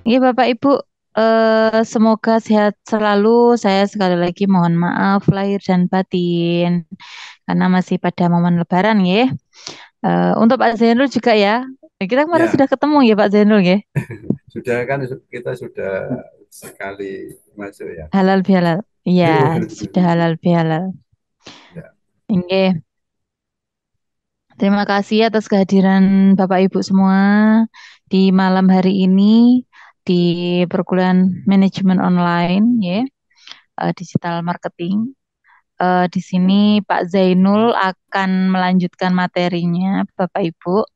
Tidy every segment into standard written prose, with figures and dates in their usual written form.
Iya Bapak Ibu, semoga sehat selalu. Saya sekali lagi mohon maaf lahir dan batin karena masih pada momen Lebaran ya. Untuk Pak Zainul juga ya. Kita kemarin Ya, sudah ketemu ya Pak Zainul ya. sudah kan kita sudah sekali masuk ya. Halal bihalal. Iya, sudah halal bihalal. Ya, Oke. Terima kasih atas kehadiran Bapak Ibu semua di malam hari ini di perkuliahan manajemen online ya, digital marketing. Di sini Pak Zainul akan melanjutkan materinya, Bapak Ibu.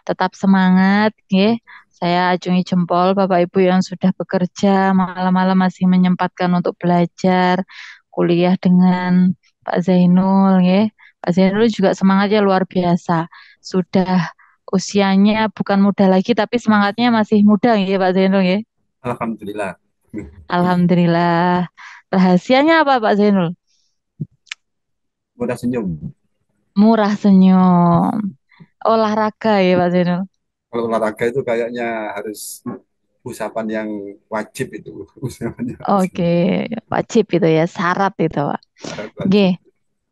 Tetap semangat, ya. Saya acungi jempol Bapak Ibu yang sudah bekerja malam-malam masih menyempatkan untuk belajar, kuliah dengan Pak Zainul, ya. Pak Zainul juga semangatnya luar biasa. Sudah usianya bukan muda lagi, tapi semangatnya masih muda, ya Pak Zainul, ya. Alhamdulillah. Alhamdulillah. Rahasianya apa Pak Zainul? Mudah senyum. Murah senyum. Olahraga ya Pak Zainul. Kalau olahraga itu kayaknya harus usapan yang wajib itu. Usapan yang Oke, wajib itu ya, syarat itu Pak. syarat Oke, wajib.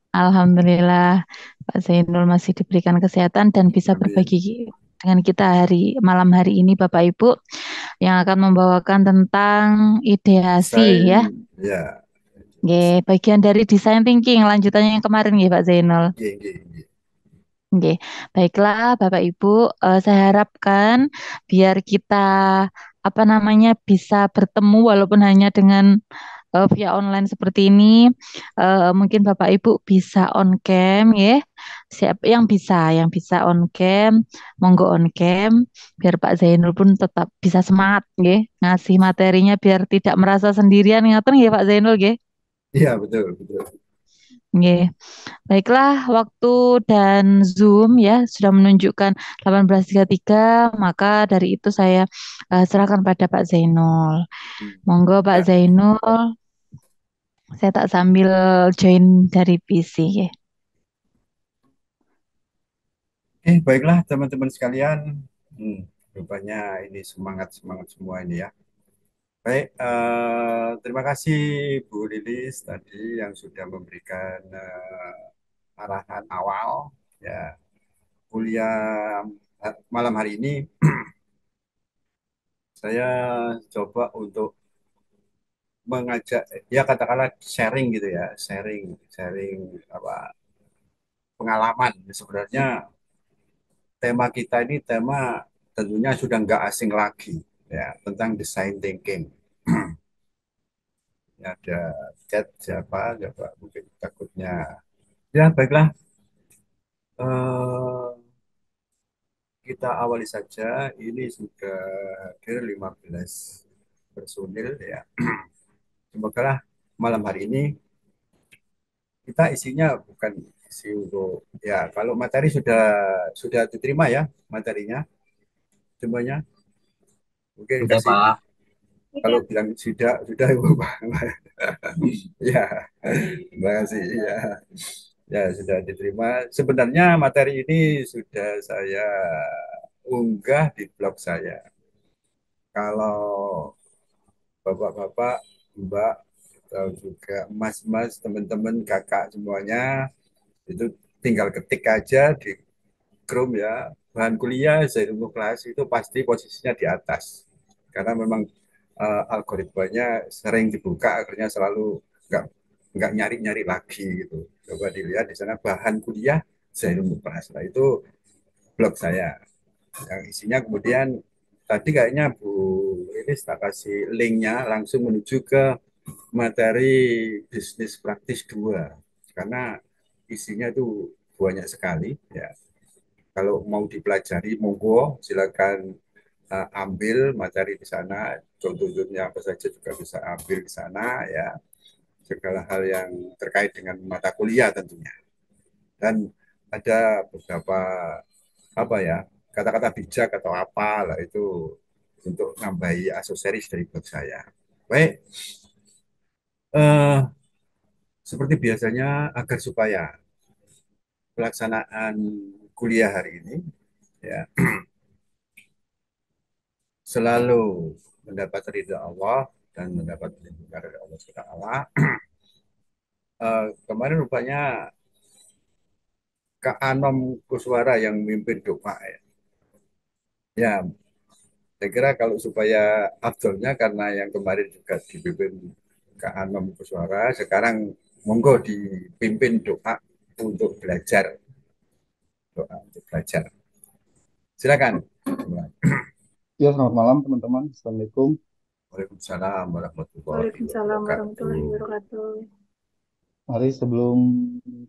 Alhamdulillah Pak Zainul masih diberikan kesehatan dan bisa berbagi Amin. dengan kita malam hari ini Bapak Ibu yang akan membawakan tentang ideasi ya. Desain, ya. Oke, bagian dari design thinking lanjutannya yang kemarin ya Pak Zainul. Iya, iya, iya. Oke, baiklah Bapak Ibu, saya harapkan biar kita apa namanya bisa bertemu walaupun hanya dengan via online seperti ini, mungkin Bapak Ibu bisa on cam ya. Siapa yang bisa on cam, monggo on cam biar Pak Zainul pun tetap bisa semangat ya, ngasih materinya biar tidak merasa sendirian ngaten ya Pak Zainul ya. Iya, betul, betul. Nggih. Baiklah, waktu dan Zoom ya sudah menunjukkan 18.33, maka dari itu saya serahkan pada Pak Zainul. Hmm. Monggo Pak Ya. Zainul, saya tak sambil join dari PC ya. Baiklah teman-teman sekalian. Hmm, Rupanya ini semangat-semangat semua ini ya. Baik, terima kasih Bu Lilis tadi yang sudah memberikan arahan awal ya kuliah malam hari ini. Saya coba untuk mengajak ya katakanlah sharing gitu ya, sharing sharing apa pengalaman. Sebenarnya tema kita ini tema tentunya sudah nggak asing lagi ya tentang design thinking. Ada chat siapa mungkin takutnya ya baiklah. eh, kita awali saja. Ini sudah ke 15 personil ya. Semoga malam hari ini kita isinya bukan isi untuk ya kalau materi sudah diterima ya materinya semuanya mungkin Udah kasih Pak. kalau bilang sudah Ibu. Ya, terima kasih ya. Ya, sudah diterima. Sebenarnya materi ini sudah saya unggah di blog saya. Kalau bapak-bapak, mbak, atau juga mas-mas, teman-teman, kakak semuanya, itu tinggal ketik aja di Chrome ya. Bahan kuliah Zainul kelas itu pasti posisinya di atas. Karena memang algoritmanya sering dibuka, akhirnya selalu nggak nggak nyari-nyari lagi gitu. Coba dilihat di sana bahan kuliah Zainul kelas. Nah, itu blog saya yang isinya kemudian tadi kayaknya Bu ini tak kasih linknya langsung menuju ke materi bisnis praktis 2 karena isinya itu banyak sekali ya. Kalau mau dipelajari monggo silakan ambil materi di sana, contohnya apa saja juga bisa ambil di sana ya, segala hal yang terkait dengan mata kuliah tentunya. Dan ada beberapa apa ya kata-kata bijak atau apa lah itu untuk nambahi aksesoris dari blog saya. Baik, eh, seperti biasanya agar supaya pelaksanaan kuliah hari ini ya selalu mendapat ridha Allah dan mendapat perlindungan dari Allah Subhanahu. Kemarin rupanya Kak Anom Kuswara yang memimpin doa ya. Ya, saya kira kalau supaya afdolnya karena yang kemarin juga dipimpin Kak Anom Kuswara, sekarang monggo dipimpin doa untuk belajar, doa untuk belajar. Silakan. Ya, selamat malam teman-teman. Assalamualaikum. Waalaikumsalam warahmatullahi Waalaikumsalam warahmatullahi wabarakatuh. wabarakatuh. Mari sebelum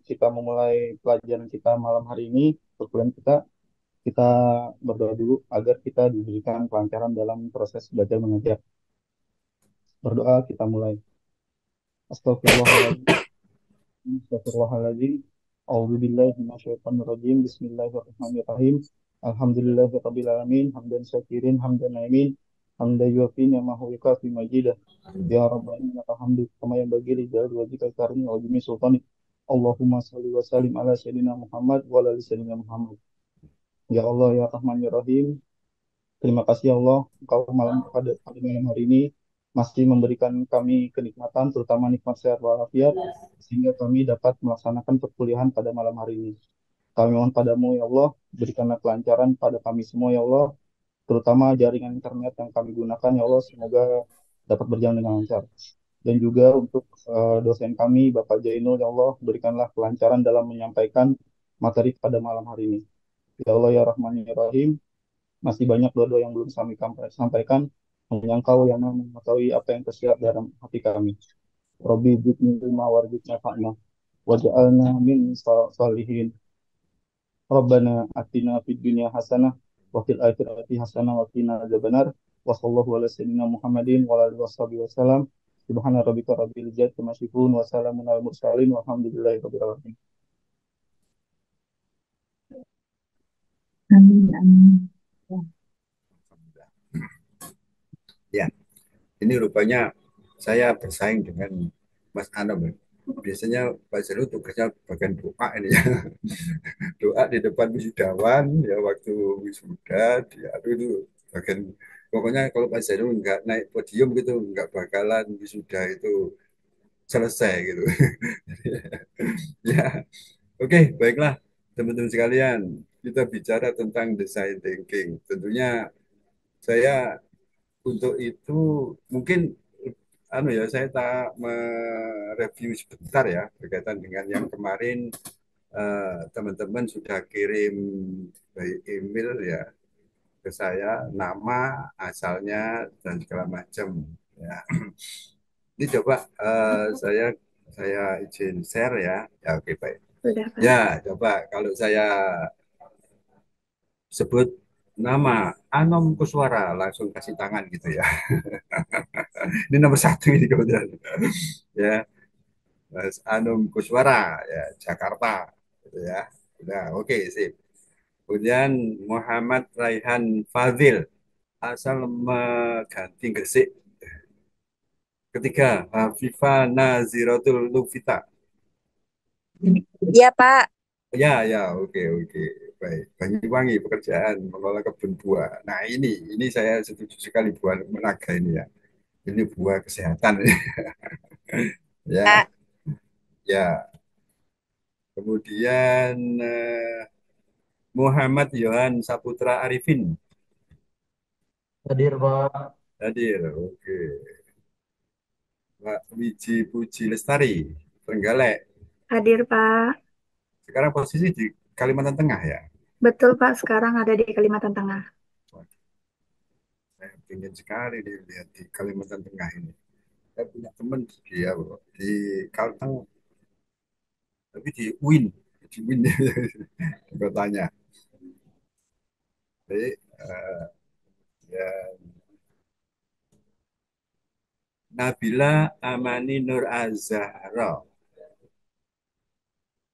kita memulai pelajaran kita malam hari ini, perkuliahan kita berdoa dulu agar kita diberikan kelancaran dalam proses belajar mengajar. Berdoa kita mulai. Astagfirullahaladzim. Astagfirullahaladzim. A'udzubillahi minasyaitonirrajim. Bismillahirrahmanirrahim. Alhamdulillahirabbil alamin. Hamdan syakirin, hamdan naimin. Hamdan yuafi ni'amahu wa yukafi majidah. Ya Rabbana lakal hamdu kama yanbaghi li jalali wajhikal karim wa azimi sultanik. Allahumma shalli wa sallim ala sayyidina Muhammad wa ala ali sayyidina Muhammad. Ya Allah ya Rahman ya Rahim. Terima kasih ya Allah, Engkau pada malam hari ini masih memberikan kami kenikmatan, terutama nikmat sehat walafiat, sehingga kami dapat melaksanakan perkuliahan pada malam hari ini. Kami mohon padamu ya Allah, berikanlah kelancaran pada kami semua ya Allah, terutama jaringan internet yang kami gunakan ya Allah, semoga dapat berjalan dengan lancar. Dan juga untuk dosen kami, Bapak Jainul ya Allah, berikanlah kelancaran dalam menyampaikan materi pada malam hari ini. Ya Allah ya Rahman ya Rahim, masih banyak doa-doa yang belum kami sampaikan. Hanya Engkau yang mengetahui apa yang tersirat dalam hati kami. Robbi zidni ilma warzuqna fa'na waj'alna min salihin. Rabbana atina fid dunya hasanah wa fil akhirati hasanah wa qina adzabannar. Wa sallallahu ala sayyidina Muhammadin wa ala alihi washabihi wasallam. Subhana rabbika rabbil izzati amma yasifun wa salamun alal mursalin walhamdulillahi rabbil alamin. Amin, amin. Ya, ini rupanya saya bersaing dengan Mas Anom. Biasanya Pak Zero tugasnya bagian doa ini ya. Doa di depan wisudawan ya waktu wisuda dia itu bagian pokoknya kalau Pak Zero nggak naik podium gitu nggak bakalan wisuda itu selesai gitu. Ya, oke, baiklah teman-teman sekalian. Kita bicara tentang design thinking. Tentunya saya untuk itu mungkin ya saya tak mereview sebentar ya berkaitan dengan yang kemarin teman-teman sudah kirim by email ya ke saya nama asalnya dan segala macam ya. Ini coba saya izin share ya. Ya oke baik. Sudah, Pak. Ya coba kalau saya sebut nama Anom Kuswara langsung kasih tangan gitu ya. Ini nomor satu ini kemudian ya Mas Anum Kuswara ya Jakarta gitu ya. Udah oke sip. Kemudian Muhammad Raihan Fadil asal Meganti Gresik. Ketiga Hafifah Naziratul Lufita. Iya, Pak. Ya ya oke baik. Banyuwangi pekerjaan mengelola kebun buah. Nah ini saya setuju sekali buah menaga ini ya. Ini buah kesehatan ya Pak. ya. Kemudian Muhammad Yohan Saputra Arifin Hadir, Pak. hadir. Oke. Pak Wiji Puji Lestari Trenggalek. Hadir, Pak. Sekarang posisi di Kalimantan Tengah ya. Betul, Pak. Sekarang ada di Kalimantan Tengah. Saya ingin sekali dilihat di Kalimantan Tengah ini. Saya punya teman dia bro, di Kalteng, tapi di Win kotanya. Jadi ya Nabila Amani Nur Azhara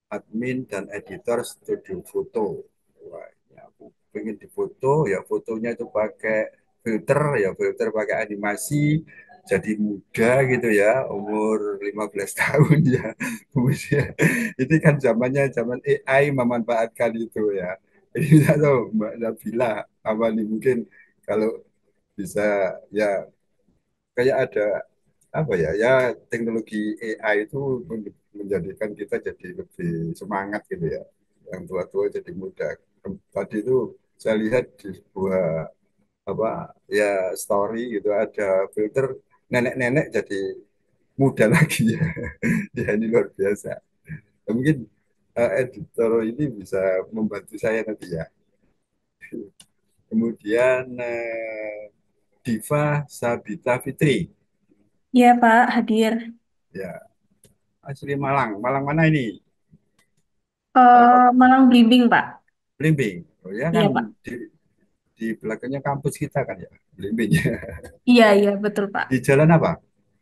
admin dan editor studio foto. Wah, ya aku pengen difoto, ya fotonya itu pakai filter pakai animasi, jadi muda gitu ya, umur 15 tahun ya. Kemudian itu kan zamannya zaman AI memanfaatkan itu ya. Ini tidak tahu Mbak Nabila apa nih mungkin kalau bisa ya kayak ada apa ya, ya teknologi AI itu menjadikan kita jadi lebih semangat gitu ya. Yang tua-tua jadi muda. Tadi itu saya lihat di sebuah apa ya story gitu ada filter nenek-nenek jadi muda lagi ya. Ya ini luar biasa. Mungkin editor ini bisa membantu saya nanti ya. Kemudian Diva Sabita Fitri, Iya, Pak, hadir. ya asli Malang. Malang mana ini? Malang Blimbing, Pak. Belimbing. Oh ya kan Iya, Pak. di belakangnya kampus kita kan ya, Belimbing. Iya, iya, betul, Pak. Di jalan apa?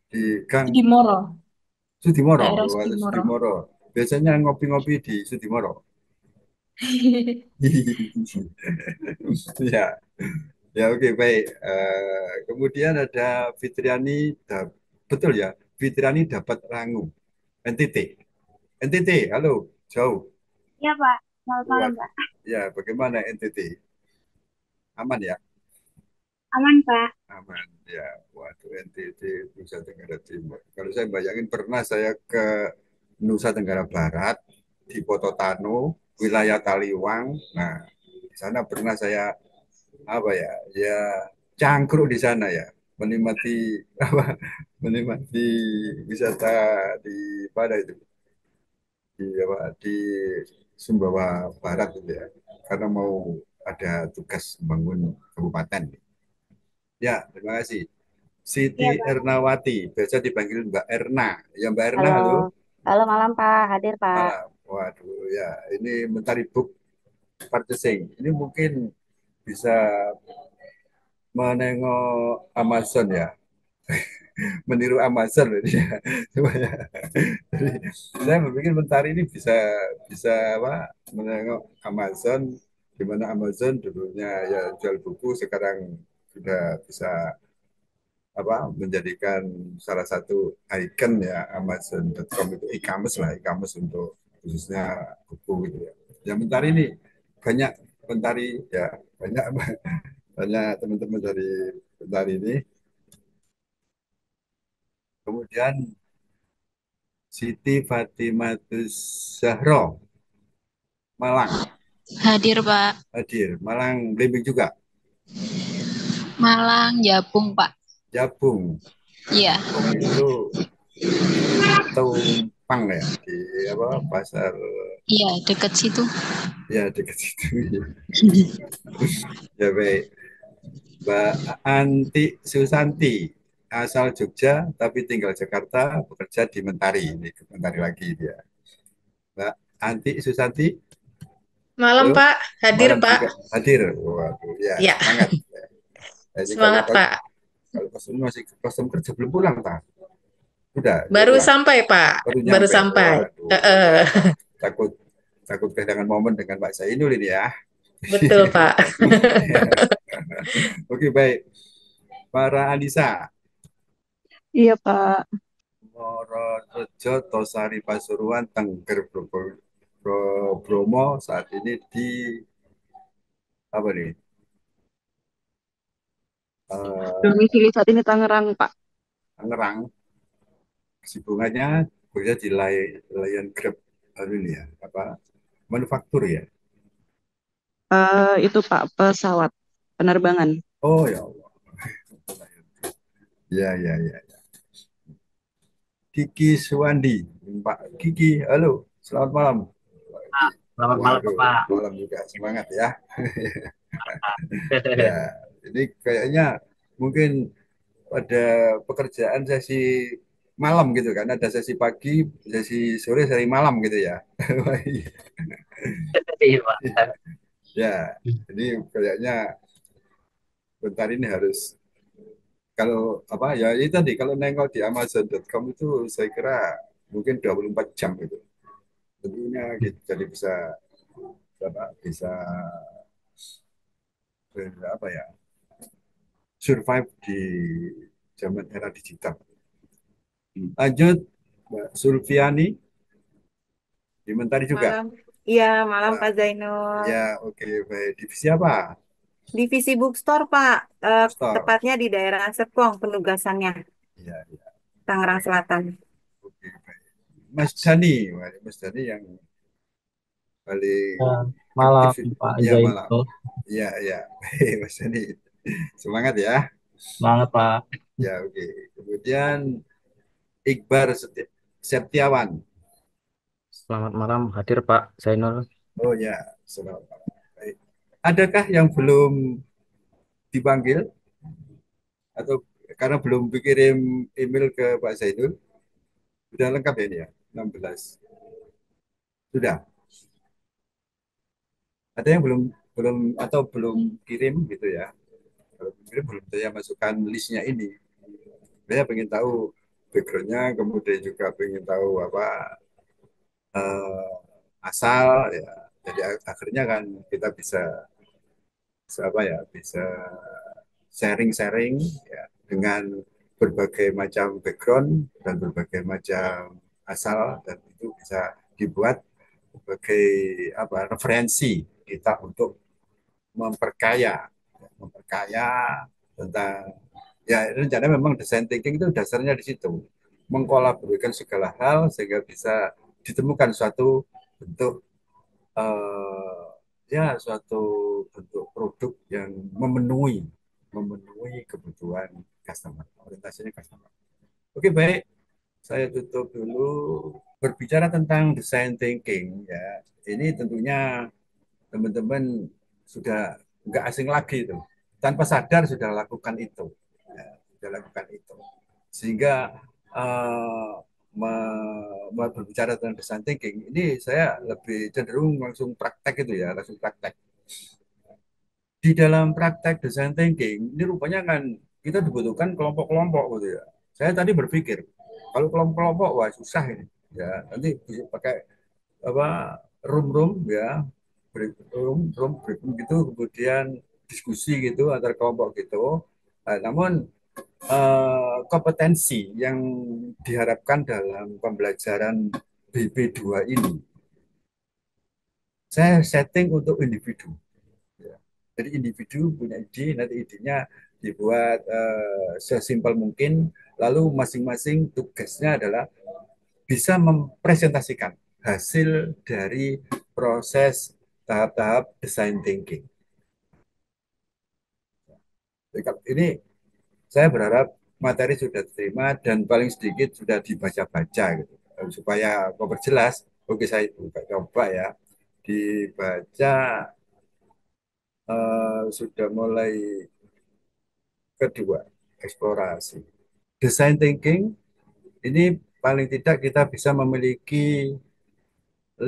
Di Gang Di Moro, Sudimoro. daerah Oh, ada Sudimoro. Sudimoro. Biasanya ngopi-ngopi di Sudimoro. Ya, ya oke baik. Kemudian ada Fitriani, betul ya, Fitriani dapat rangu. NTT. NTT, halo, jauh. Ya, Pak. Selamat malam, Waduh. Pak. Ya, bagaimana NTT? Aman ya? Aman, Pak. Aman. Ya, waduh NTT Nusa Tenggara Timur. Kalau saya bayangin pernah saya ke Nusa Tenggara Barat di Pototano, wilayah Taliwang. Nah, di sana pernah saya apa ya? Ya cangkruk di sana ya, menikmati apa? Menikmati wisata di pada itu di apa di Sumbawa Barat itu ya. Karena mau ada tugas membangun kabupaten. Ya, terima kasih. Siti Iya, Pak. Ernawati, biasa dipanggil Mbak Erna. Ya Mbak Erna, Halo. halo. Halo, malam, Pak. Hadir, Pak. Malam. Waduh, ya ini Mentari Book Purchasing. Ini mungkin bisa menengok Amazon ya, meniru Amazon ini ya. Coba ya. Jadi, saya berpikir Mentari ini bisa bisa apa menengok Amazon, di mana Amazon dulunya ya jual buku, sekarang sudah bisa apa menjadikan salah satu ikon ya Amazon.com itu e-commerce lah, e-commerce untuk khususnya buku gitu ya. Yang Mentari ini banyak Mentari ya, banyak banyak teman-teman dari Mentari ini. Kemudian Siti Fatimatus Zahro, Malang Hadir, Pak. hadir. Malang Blimbing juga. Malang, Japung, Pak. Jabung. Iya, Jabung itu di Tumpang ya, di apa pasar iya, dekat situ. ya dekat situ. Ya baik. Mbak Anti Susanti, asal Jogja tapi tinggal Jakarta, bekerja di Mentari. Ini ke Mentari lagi dia. Mbak Anti Susanti, Malam, halo, Pak. Hadir, malam Pak. juga hadir. Waduh, ya Ya, semangat. Nah, ini kalau semangat, Pak. kalau kostum masih kostum kerja belum pulang, tak? Udah Baru pulang. sampai, Pak. Baru Baru nyampe. sampai. Waduh, takut takut kehilangan momen dengan Pak Zainul ini ya. Betul, Pak. Oke baik. Para Anissa, Iya, Pak. Mororejo, Tosari Pasuruan, Tengger, Bromo saat ini di apa nih? Domisili saat ini Tangerang, Pak. Tangerang. Kesibukannya kerja di Lion Grab ini ya, apa manufaktur ya. Itu Pak, pesawat penerbangan. Oh ya Allah. Ya ya ya. Kiki Suwandi, Pak Kiki, halo, selamat malam. Selamat malam, Waduh, Bapak. malam juga semangat ya. Ya, ini kayaknya mungkin pada pekerjaan sesi malam gitu kan, ada sesi pagi, sesi sore, sesi malam gitu ya. Iya, Pak. Ya, ini kayaknya bentar ini harus kalau apa ya itu tadi kalau nengok di Amazon.com itu saya kira mungkin 24 jam gitu. Tentunya gitu, jadi bisa apa, bisa apa ya survive di zaman era digital. Lanjut, Mbak Sulfiani di Mentari juga. Malam. Iya, malam Nah, Pak Zainul. ya, oke, baik. Divisi apa? Divisi Bookstore, Pak. Store. Tepatnya di daerah Serpong penugasannya, Iya, iya. Tangerang Selatan. Oke, baik. Mas Dani, wah, Mas Dani yang paling Ya, aktif. malam Pak Ya, malam. Zainul. Iya, iya. Baik, Mas Dani. Semangat ya. Semangat Pak. Ya, oke. Kemudian Iqbar Septiawan. Selamat malam, hadir Pak Zainul. Oh ya, selamat malam. Baik. Adakah yang belum dipanggil atau karena belum dikirim email ke Pak Zainul? Sudah lengkap ya ini ya? 16. Sudah. Ada yang belum belum atau belum kirim gitu ya? Kalau kirim belum saya masukkan listnya ini. Saya pengen tahu backgroundnya, kemudian juga pengen tahu apa asal ya. Jadi akhirnya kan kita bisa, apa ya, bisa sharing-sharing ya, dengan berbagai macam background dan berbagai macam asal, dan itu bisa dibuat sebagai apa referensi kita untuk memperkaya memperkaya tentang, ya rencana memang design thinking itu dasarnya di situ, mengkolaborasikan segala hal sehingga bisa ditemukan suatu bentuk ya suatu bentuk produk yang memenuhi kebutuhan customer, orientasinya customer. Oke, baik, saya tutup dulu. Berbicara tentang design thinking ya, ini tentunya teman-teman sudah nggak asing lagi itu, tanpa sadar sudah lakukan itu, ya, sudah lakukan itu, sehingga uh, berbicara tentang design thinking ini saya lebih cenderung langsung praktek itu ya, langsung praktek. Di dalam praktek design thinking ini rupanya kan kita dibutuhkan kelompok-kelompok gitu ya. Saya tadi berpikir kalau kelompok-kelompok wah susah ini ya, nanti bisa pakai apa room ya, break room gitu, kemudian diskusi gitu antar kelompok gitu. Nah, namun kompetensi yang diharapkan dalam pembelajaran BP2 ini saya setting untuk individu. Ya. Jadi individu punya ide, nanti idenya dibuat sesimpel mungkin, lalu masing-masing tugasnya adalah bisa mempresentasikan hasil dari proses tahap-tahap design thinking. Ini saya berharap materi sudah diterima dan paling sedikit sudah dibaca-baca gitu. Supaya memperjelas, oke saya buka coba ya, dibaca sudah mulai kedua, eksplorasi. Design thinking ini paling tidak kita bisa memiliki 5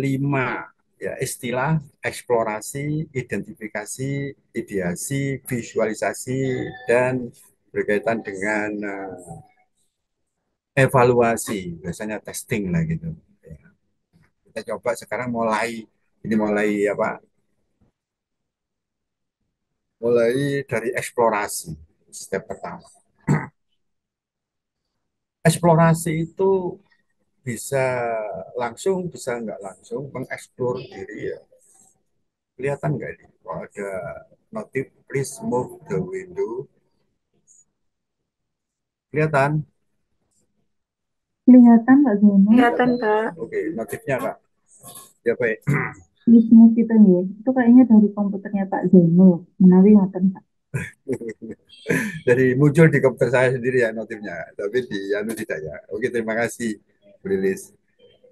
ya istilah: eksplorasi, identifikasi, ideasi, visualisasi, dan berkaitan dengan evaluasi, biasanya testing lah gitu. Ya. Kita coba sekarang mulai apa? Mulai dari eksplorasi, step pertama. Eksplorasi itu bisa langsung, bisa nggak langsung mengeksplor diri ya. Kelihatan nggak ini? Kalau ada notif, please move the window. Kelihatan? Kelihatan Kak Zeno? Kelihatan, Pak. Oke, notifnya Kak. Ya baik. Wismut itu ya. Itu kayaknya dari komputernya Pak Zeno. Menawi ngoten Pak. Jadi muncul di komputer saya sendiri ya notifnya, tapi di anu tidak ya. Oke, terima kasih, Bu Lilis.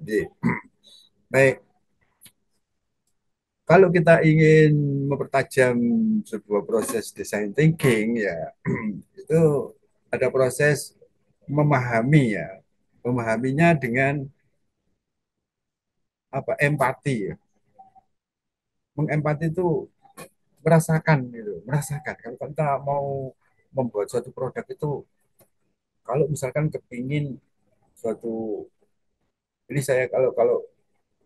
Jadi, baik, kalau kita ingin mempertajam sebuah proses design thinking ya, itu ada proses memahami ya. Memahaminya dengan apa? Empati ya. Mengempati itu merasakan gitu, merasakan. Kalau kita mau membuat suatu produk itu, kalau misalkan kepingin suatu, ini saya kalau kalau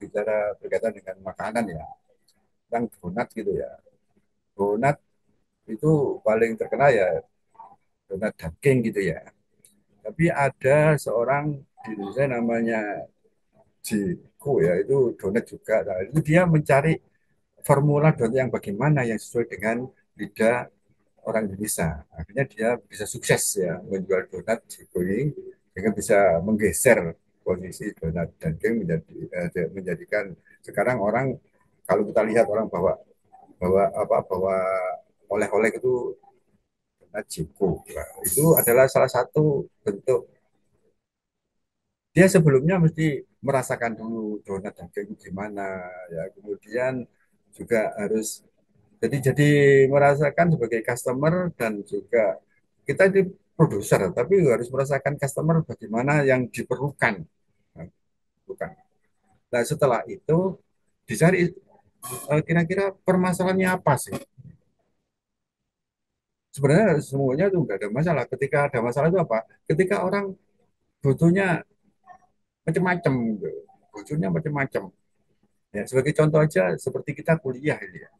bicara berkaitan dengan makanan ya, tentang donat gitu ya. Donat itu paling terkenal ya donat daging gitu ya. Tapi ada seorang di Indonesia namanya Jiko ya, itu donat juga. Nah, itu dia mencari formula donat yang bagaimana yang sesuai dengan lidah orang Indonesia. Akhirnya dia bisa sukses ya menjual donat jagung sehingga bisa menggeser posisi donat daging menjadikan sekarang orang kalau kita lihat orang bawa bawa apa bawa oleh-oleh itu donat jagung. Nah, itu adalah salah satu bentuk dia sebelumnya mesti merasakan dulu donat daging gimana ya kemudian juga harus jadi merasakan sebagai customer dan juga kita di produser tapi harus merasakan customer bagaimana yang diperlukan. Nah, bukan. Nah, setelah itu dicari kira-kira permasalahannya apa sih? Sebenarnya semuanya itu nggak ada masalah. Ketika ada masalah itu apa? Ketika orang butuhnya macam-macam, gitu. Butuhnya macam-macam. Ya, sebagai contoh aja seperti kita kuliah ini ya.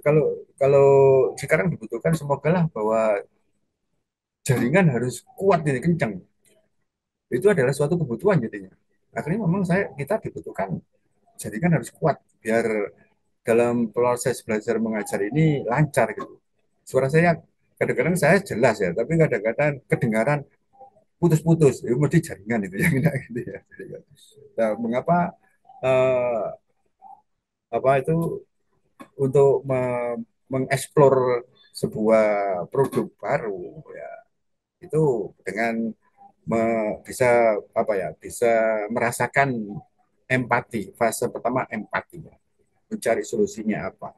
Kalau kalau sekarang dibutuhkan semoga bahwa jaringan harus kuat ini kencang. Itu adalah suatu kebutuhan jadinya. Akhirnya memang kita dibutuhkan jaringan harus kuat biar dalam proses belajar mengajar ini lancar gitu. Suara saya kadang-kadang saya jelas ya, tapi kadang-kadang kedengaran putus-putus. Itu mesti jaringan itu yang enak gitu ya. Nah, mengapa eh, apa itu untuk mengeksplor sebuah produk baru ya itu dengan bisa apa ya bisa merasakan empati fase pertama empati ya. Mencari solusinya apa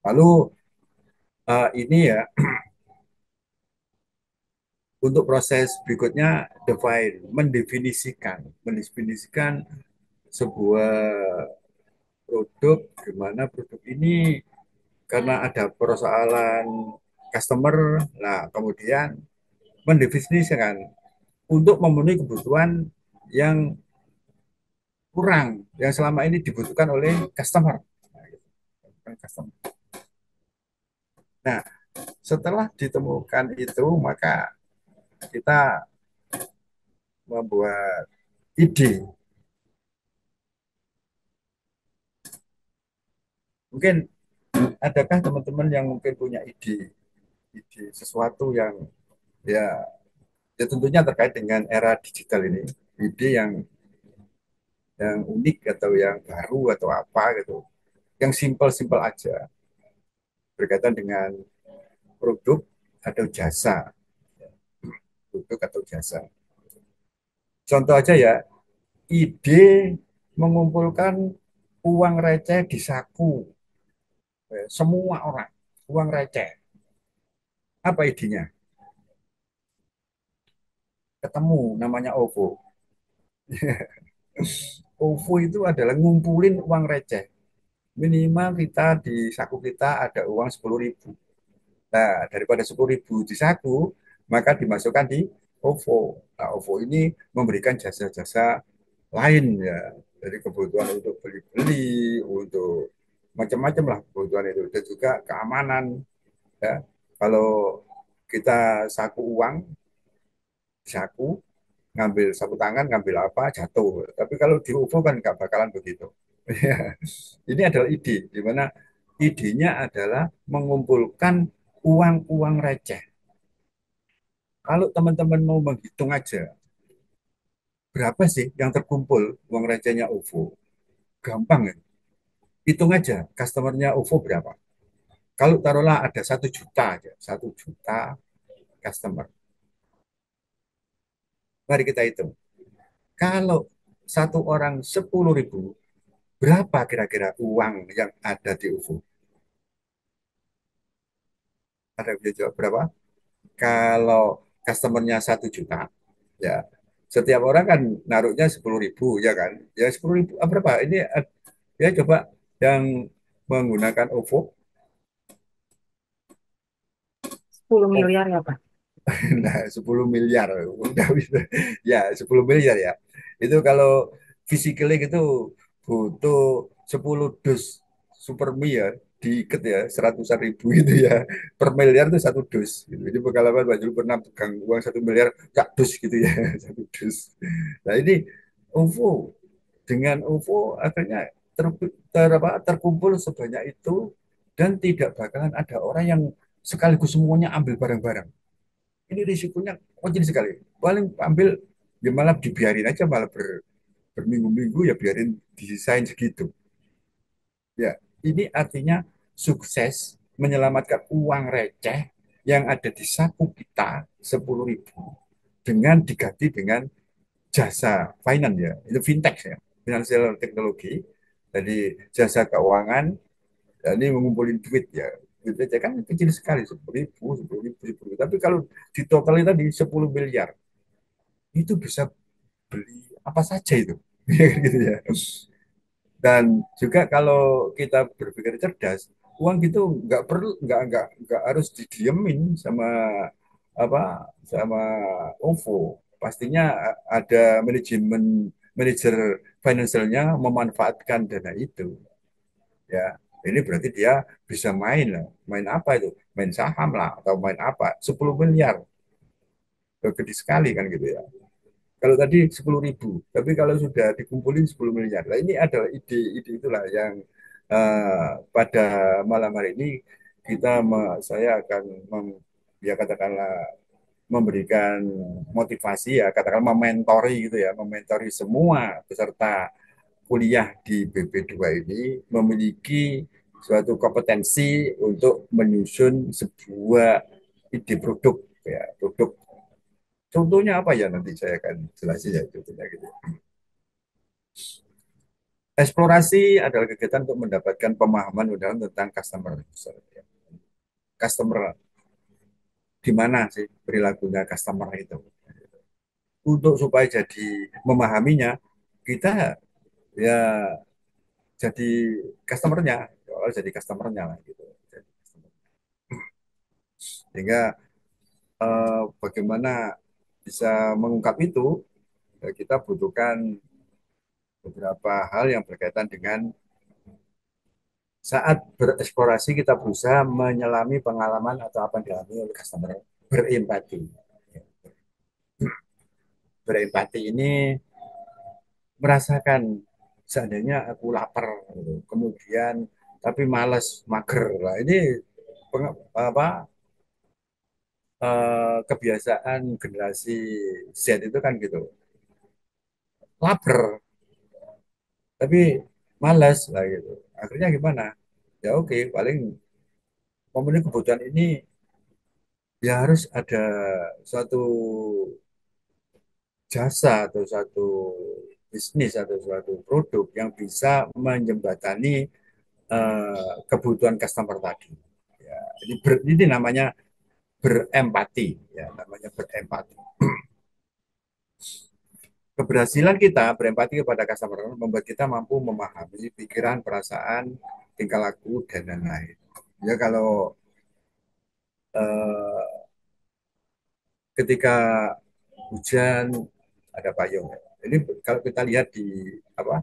lalu ini ya untuk proses berikutnya define mendefinisikan sebuah produk di mana produk ini karena ada persoalan customer nah kemudian mendefinisikan untuk memenuhi kebutuhan yang kurang yang selama ini dibutuhkan oleh customer. Nah, setelah ditemukan itu, maka kita membuat ide. Mungkin adakah teman-teman yang mungkin punya ide sesuatu yang ya, ya tentunya terkait dengan era digital ini, ide yang unik atau yang baru atau apa gitu, yang simpel-simpel aja berkaitan dengan produk atau jasa, produk atau jasa. Contoh aja ya, ide mengumpulkan uang receh di saku semua orang, uang receh. Apa idenya? Ketemu namanya OVO. OVO itu adalah ngumpulin uang receh. Minimal kita di saku kita ada uang 10.000. Nah, daripada 10.000 di saku, maka dimasukkan di OVO. Nah, OVO ini memberikan jasa-jasa lain ya. Jadi kebutuhan untuk beli-beli, untuk macam-macam lah kebutuhan itu. Dan juga keamanan ya. Kalau kita saku uang, saku, ngambil sapu tangan, ngambil apa, jatuh. Tapi kalau di UFO kan nggak bakalan begitu. Ini adalah ide, di mana idenya adalah mengumpulkan uang-uang receh. Kalau teman-teman mau menghitung aja, berapa sih yang terkumpul uang recehnya UFO? Gampang ya. Hitung aja, customernya UFO berapa. Kalau taruhlah ada 1 juta aja, 1 juta customer. Mari kita hitung. Kalau satu orang 10.000, berapa kira-kira uang yang ada di UFO? Ada yang bisa jawab berapa? Kalau customernya 1 juta, ya setiap orang kan naruhnya 10.000, ya kan? Ya 10.000, berapa? Ini ya coba yang menggunakan OVO, 10 oh, miliar ya, Pak. nah 10 miliar, udah bisa. Ya 10 miliar ya. Itu kalau physically itu butuh 10 dus super mie ya, diikat ya, 100.000 gitu ya. Per miliar itu 1 dus. Gitu. Jadi pengalaman Pak Jul pernah pegang uang 1 miliar, gak dus gitu ya, 1 dus. Nah ini OVO, dengan OVO akhirnya terkumpul sebanyak itu dan tidak bakalan ada orang yang sekaligus semuanya ambil bareng-bareng. Ini risikonya kecil sekali. Paling ambil ya malah dibiarin aja, malah berminggu-minggu ya biarin didesain segitu. Ya, ini artinya sukses menyelamatkan uang receh yang ada di saku kita 10.000 dengan diganti dengan jasa finance ya, itu fintech ya, financial teknologi. Jadi jasa keuangan, ya, ini mengumpulin duit ya. Duit aja kan kecil sekali, 10.000, 10.000, 10.000. Tapi kalau di total tadi 10 miliar, itu bisa beli apa saja itu. Gitu ya. Dan juga kalau kita berpikir cerdas, uang gitu nggak perlu, nggak harus didiemin sama apa, sama OVO. Pastinya ada manajer financialnya memanfaatkan dana itu. Ya, ini berarti dia bisa main lah. Main apa itu? Main saham lah atau main apa? 10 miliar, gede sekali kan gitu ya. Kalau tadi 10.000, tapi kalau sudah dikumpulin 10 miliar. Nah, ini adalah ide-ide itulah yang pada malam hari ini saya akan ya katakanlah memberikan motivasi ya, katakanlah mementori gitu ya, mementori semua peserta kuliah di BP2 ini memiliki suatu kompetensi untuk menyusun sebuah ide produk ya, produk. Contohnya apa ya, nanti saya akan jelasin ya contohnya gitu. Eksplorasi adalah kegiatan untuk mendapatkan pemahaman mendalam tentang customer. Customer, gimana sih perilakunya customer itu. Untuk supaya jadi memahaminya, kita ya jadi customernya, jadi customernya lah gitu. Sehingga bagaimana bisa mengungkap itu, kita butuhkan beberapa hal yang berkaitan dengan saat bereksplorasi kita berusaha menyelami pengalaman atau apa yang dialami oleh customer. Berempati. Berempati ini merasakan seandainya aku lapar, gitu. Kemudian tapi malas, mager. Nah, ini apa kebiasaan generasi Z itu kan gitu. Lapar tapi malas lah gitu. Akhirnya gimana? Ya oke, paling memenuhi kebutuhan ini ya harus ada suatu jasa atau suatu bisnis atau suatu produk yang bisa menjembatani kebutuhan customer tadi. Ya, ini namanya berempati, ya namanya berempati. Keberhasilan kita berempati kepada customer membuat kita mampu memahami pikiran, perasaan, tingkah laku dan lain-lain. Ya kalau eh, ketika hujan ada payung. Ini kalau kita lihat di apa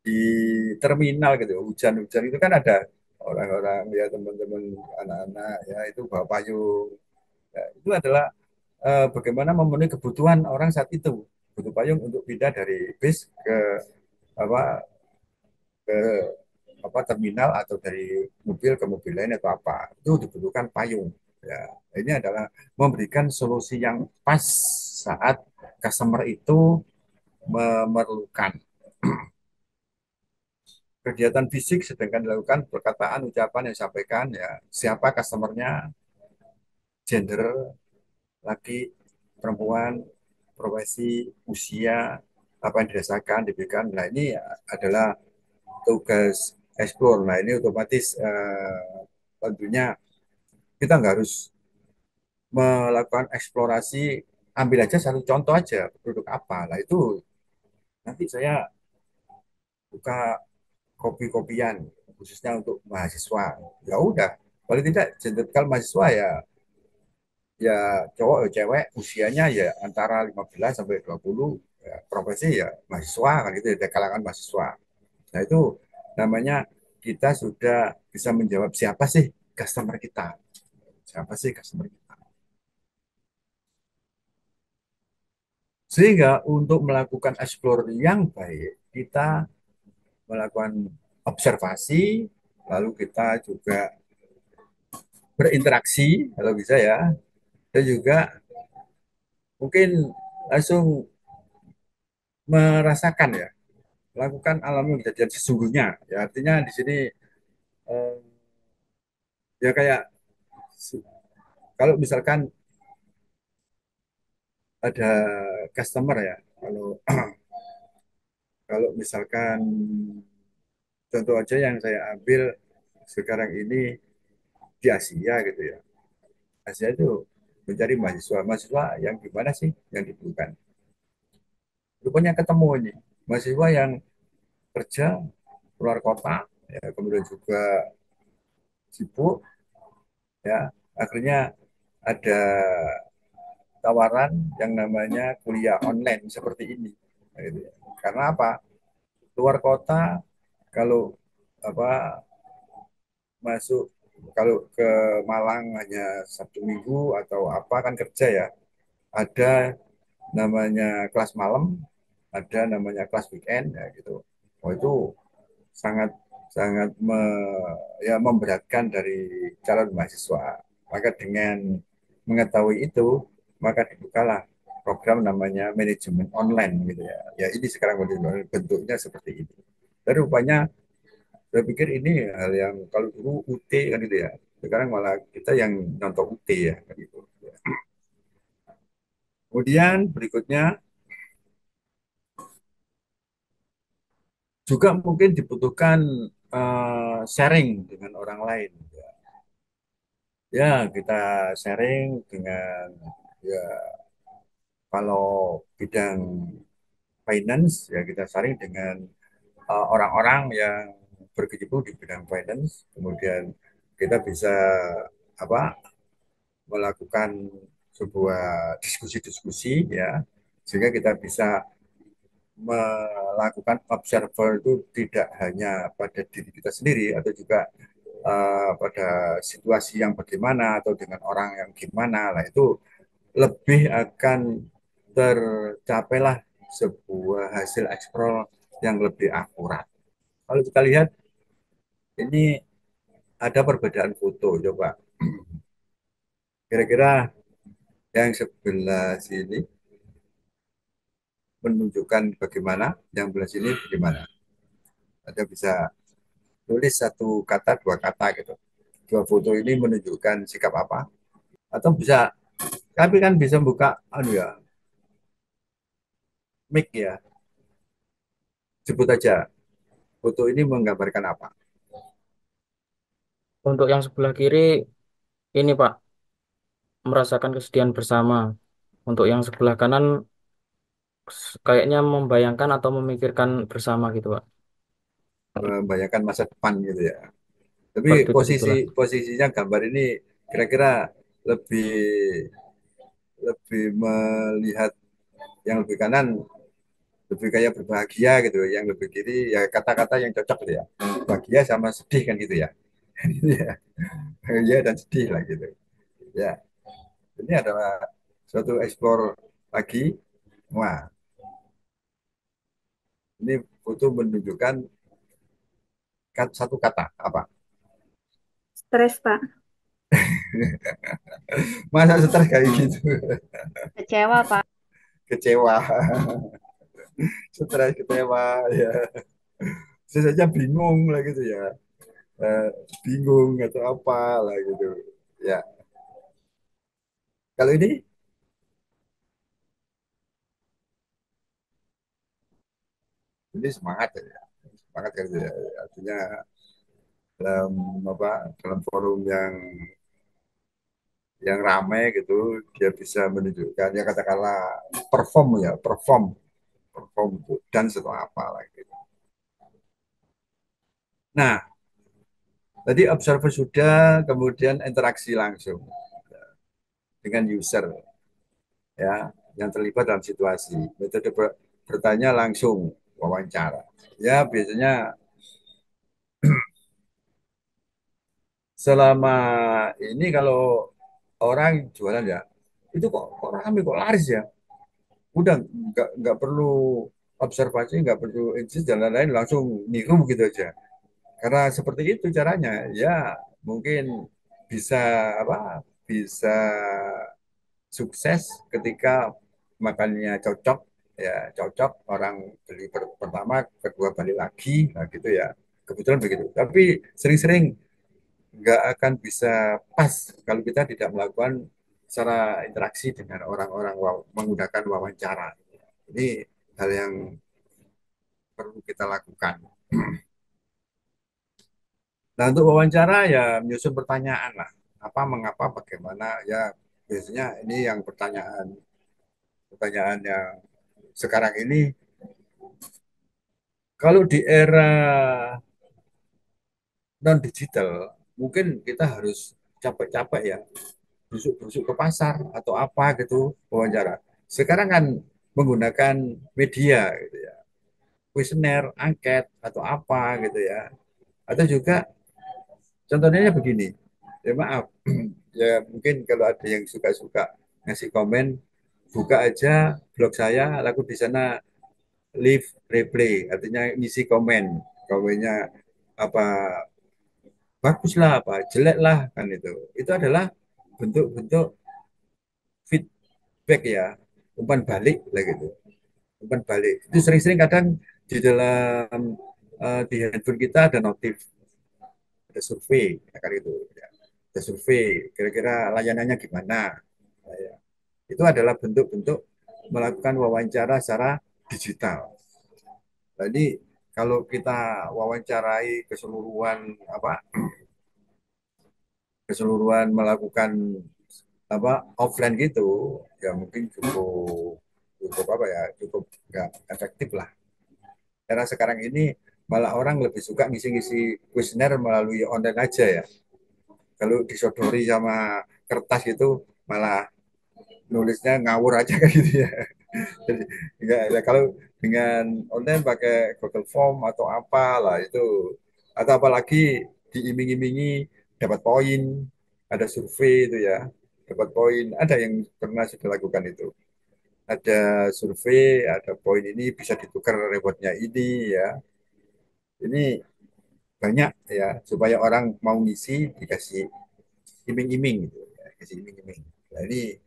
di terminal gitu, hujan-hujan itu kan ada orang-orang ya, teman-teman anak-anak ya itu bawa payung. Ya, itu adalah bagaimana memenuhi kebutuhan orang saat itu, butuh payung untuk pindah dari bis ke apa ke terminal atau dari mobil ke mobil lain atau apa, itu dibutuhkan payung. Ya, ini adalah memberikan solusi yang pas saat customer itu memerlukan. Kegiatan fisik sedangkan dilakukan perkataan, ucapan yang disampaikan ya, siapa customernya, gender, laki, perempuan, profesi, usia, apa yang dirasakan, diberikan. Nah ini adalah tugas explore. Nah ini otomatis tentunya kita nggak harus melakukan eksplorasi, ambil aja satu contoh aja produk apa. Nah itu nanti saya buka kopi-kopian khususnya untuk mahasiswa. Ya udah, paling tidak jenderal mahasiswa ya, ya cowok ya cewek, usianya ya antara 15 sampai 20, ya, profesi ya mahasiswa kan gitu ya, kalangan mahasiswa. Nah itu namanya kita sudah bisa menjawab siapa sih customer kita. Siapa sih customer kita. Sehingga untuk melakukan explore yang baik, kita melakukan observasi, lalu kita juga berinteraksi kalau bisa ya, dan juga mungkin langsung merasakan ya, melakukan alami kejadian sesungguhnya. Ya artinya di sini eh, ya kayak kalau misalkan ada customer ya, kalau kalau misalkan contoh aja yang saya ambil sekarang ini di Asia gitu ya. Asia itu mencari mahasiswa yang gimana sih yang dibutuhkan. Rupanya ketemu ini mahasiswa yang kerja keluar kota, ya, kemudian juga sibuk, ya akhirnya ada tawaran yang namanya kuliah online seperti ini. Nah, gitu ya. Karena apa? Luar kota kalau apa masuk kalau ke Malang hanya Sabtu Minggu atau apa kan kerja ya. Ada namanya kelas malam, ada namanya kelas weekend ya gitu. Oh itu sangat sangat ya memberatkan dari calon mahasiswa. Maka dengan mengetahui itu, maka dibukalah program namanya manajemen online gitu ya. Ya ini sekarang bentuknya seperti ini. Dan rupanya saya pikir ini hal yang kalau dulu UT kan gitu ya. Sekarang malah kita yang nonton UT ya kan gitu. Kemudian berikutnya juga mungkin dibutuhkan sharing dengan orang lain. Ya, kita sharing dengan ya kalau bidang finance ya kita sharing dengan orang-orang yang berkecimpung di bidang finance. Kemudian kita bisa apa melakukan sebuah diskusi-diskusi ya sehingga kita bisa melakukan observer itu tidak hanya pada diri kita sendiri atau juga pada situasi yang bagaimana atau dengan orang yang gimana lah itu lebih akan tercapailah sebuah hasil eksplor yang lebih akurat. Kalau kita lihat ini ada perbedaan foto, coba kira-kira yang sebelah sini menunjukkan bagaimana, yang sebelah sini bagaimana. Ada bisa tulis satu kata, dua kata gitu. Dua foto ini menunjukkan sikap apa? Atau bisa, tapi kan bisa buka, anu ya, mic ya, sebut aja foto ini menggambarkan apa. Untuk yang sebelah kiri ini Pak, merasakan kesedihan bersama. Untuk yang sebelah kanan kayaknya membayangkan atau memikirkan bersama gitu Pak. Membayangkan masa depan gitu ya. Tapi Seperti itu gitulah. posisinya gambar ini kira-kira lebih lebih melihat yang lebih kanan lebih kayak berbahagia gitu, yang lebih kiri ya kata-kata yang cocok gitu ya. Bahagia sama sedih kan gitu ya. Bahagia dan sedih lah gitu. Ya, ini adalah suatu explore lagi. Wah, ini foto menunjukkan satu kata apa? Stres, Pak. Masa stres kayak gitu? Kecewa, Pak. Kecewa, stres kecewa ya. Saya saja bingung lah gitu ya. Eh, bingung atau apa lah gitu. Ya, kalau ini semangat ya, semangat kan gitu ya. Artinya dalam apa dalam forum yang ramai gitu dia bisa menunjukkan ya katakanlah perform perform dan atau apa lah gitu. Nah, tadi observer sudah, kemudian interaksi langsung dengan user ya yang terlibat dalam situasi. Metode bertanya langsung wawancara. Ya biasanya selama ini kalau orang jualan ya itu kok rame kok laris ya. Udah nggak perlu observasi, nggak perlu insist dan lain-lain langsung niru gitu aja. karena seperti itu caranya, ya mungkin bisa apa? Bisa sukses ketika makannya cocok, ya cocok orang beli pertama, kedua balik lagi, nah gitu ya. Kebetulan begitu. Tapi sering-sering nggak akan bisa pas kalau kita tidak melakukan secara interaksi dengan orang-orang menggunakan wawancara. Ini hal yang perlu kita lakukan. Nah, untuk wawancara ya menyusun pertanyaan lah. Apa, mengapa, bagaimana, ya biasanya ini yang pertanyaan pertanyaan yang sekarang ini, kalau di era non digital mungkin kita harus capek-capek ya, busuk-busuk ke pasar atau apa gitu wawancara. Sekarang kan menggunakan media gitu ya, kuesioner, angket atau apa gitu ya. Atau juga contohnya begini, ya maaf, ya mungkin kalau ada yang suka-suka ngasih komen, buka aja blog saya, lalu di sana leave replay, artinya ngisi komen, komennya apa bagus lah, apa jelek lah, kan itu adalah bentuk-bentuk feedback ya, umpan balik lah gitu, umpan balik itu sering-sering kadang di dalam di handphone kita ada notif, ada survei ya kan itu ya. Ada survei kira-kira layanannya gimana. Nah, ya. Itu adalah bentuk-bentuk melakukan wawancara secara digital. Jadi kalau kita wawancarai keseluruhan apa keseluruhan melakukan apa offline gitu, ya mungkin cukup cukup apa ya, cukup nggak efektif lah. Karena sekarang ini malah orang lebih suka ngisi-ngisi kuesioner melalui online aja ya. Kalau disodori sama kertas itu malah nulisnya ngawur aja kan gitu ya. Jadi enggak ya, kalau dengan online pakai Google Form atau apalah itu, atau apalagi diiming-imingi dapat poin, ada survei itu ya, dapat poin, ada yang pernah sudah lakukan itu, ada survei, ada poin ini bisa ditukar rewardnya ini ya, ini banyak ya supaya orang mau ngisi dikasih iming-iming gitu ya, kasih iming-iming. Nah, ini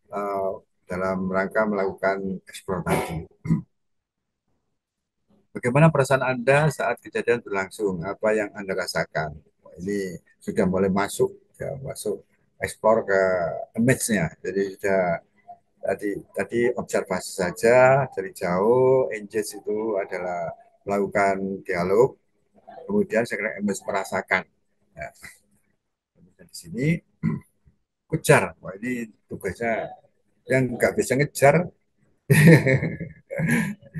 uh, dalam rangka melakukan eksploitasi. Bagaimana perasaan Anda saat kejadian berlangsung? Apa yang Anda rasakan? Ini sudah mulai masuk, ya, masuk eksplor ke image-nya. Jadi sudah tadi observasi saja dari jauh, engage itu adalah melakukan dialog, kemudian sekarang image merasakan. Ya, di sini kejar. Wah, ini tugasnya yang nggak bisa ngejar.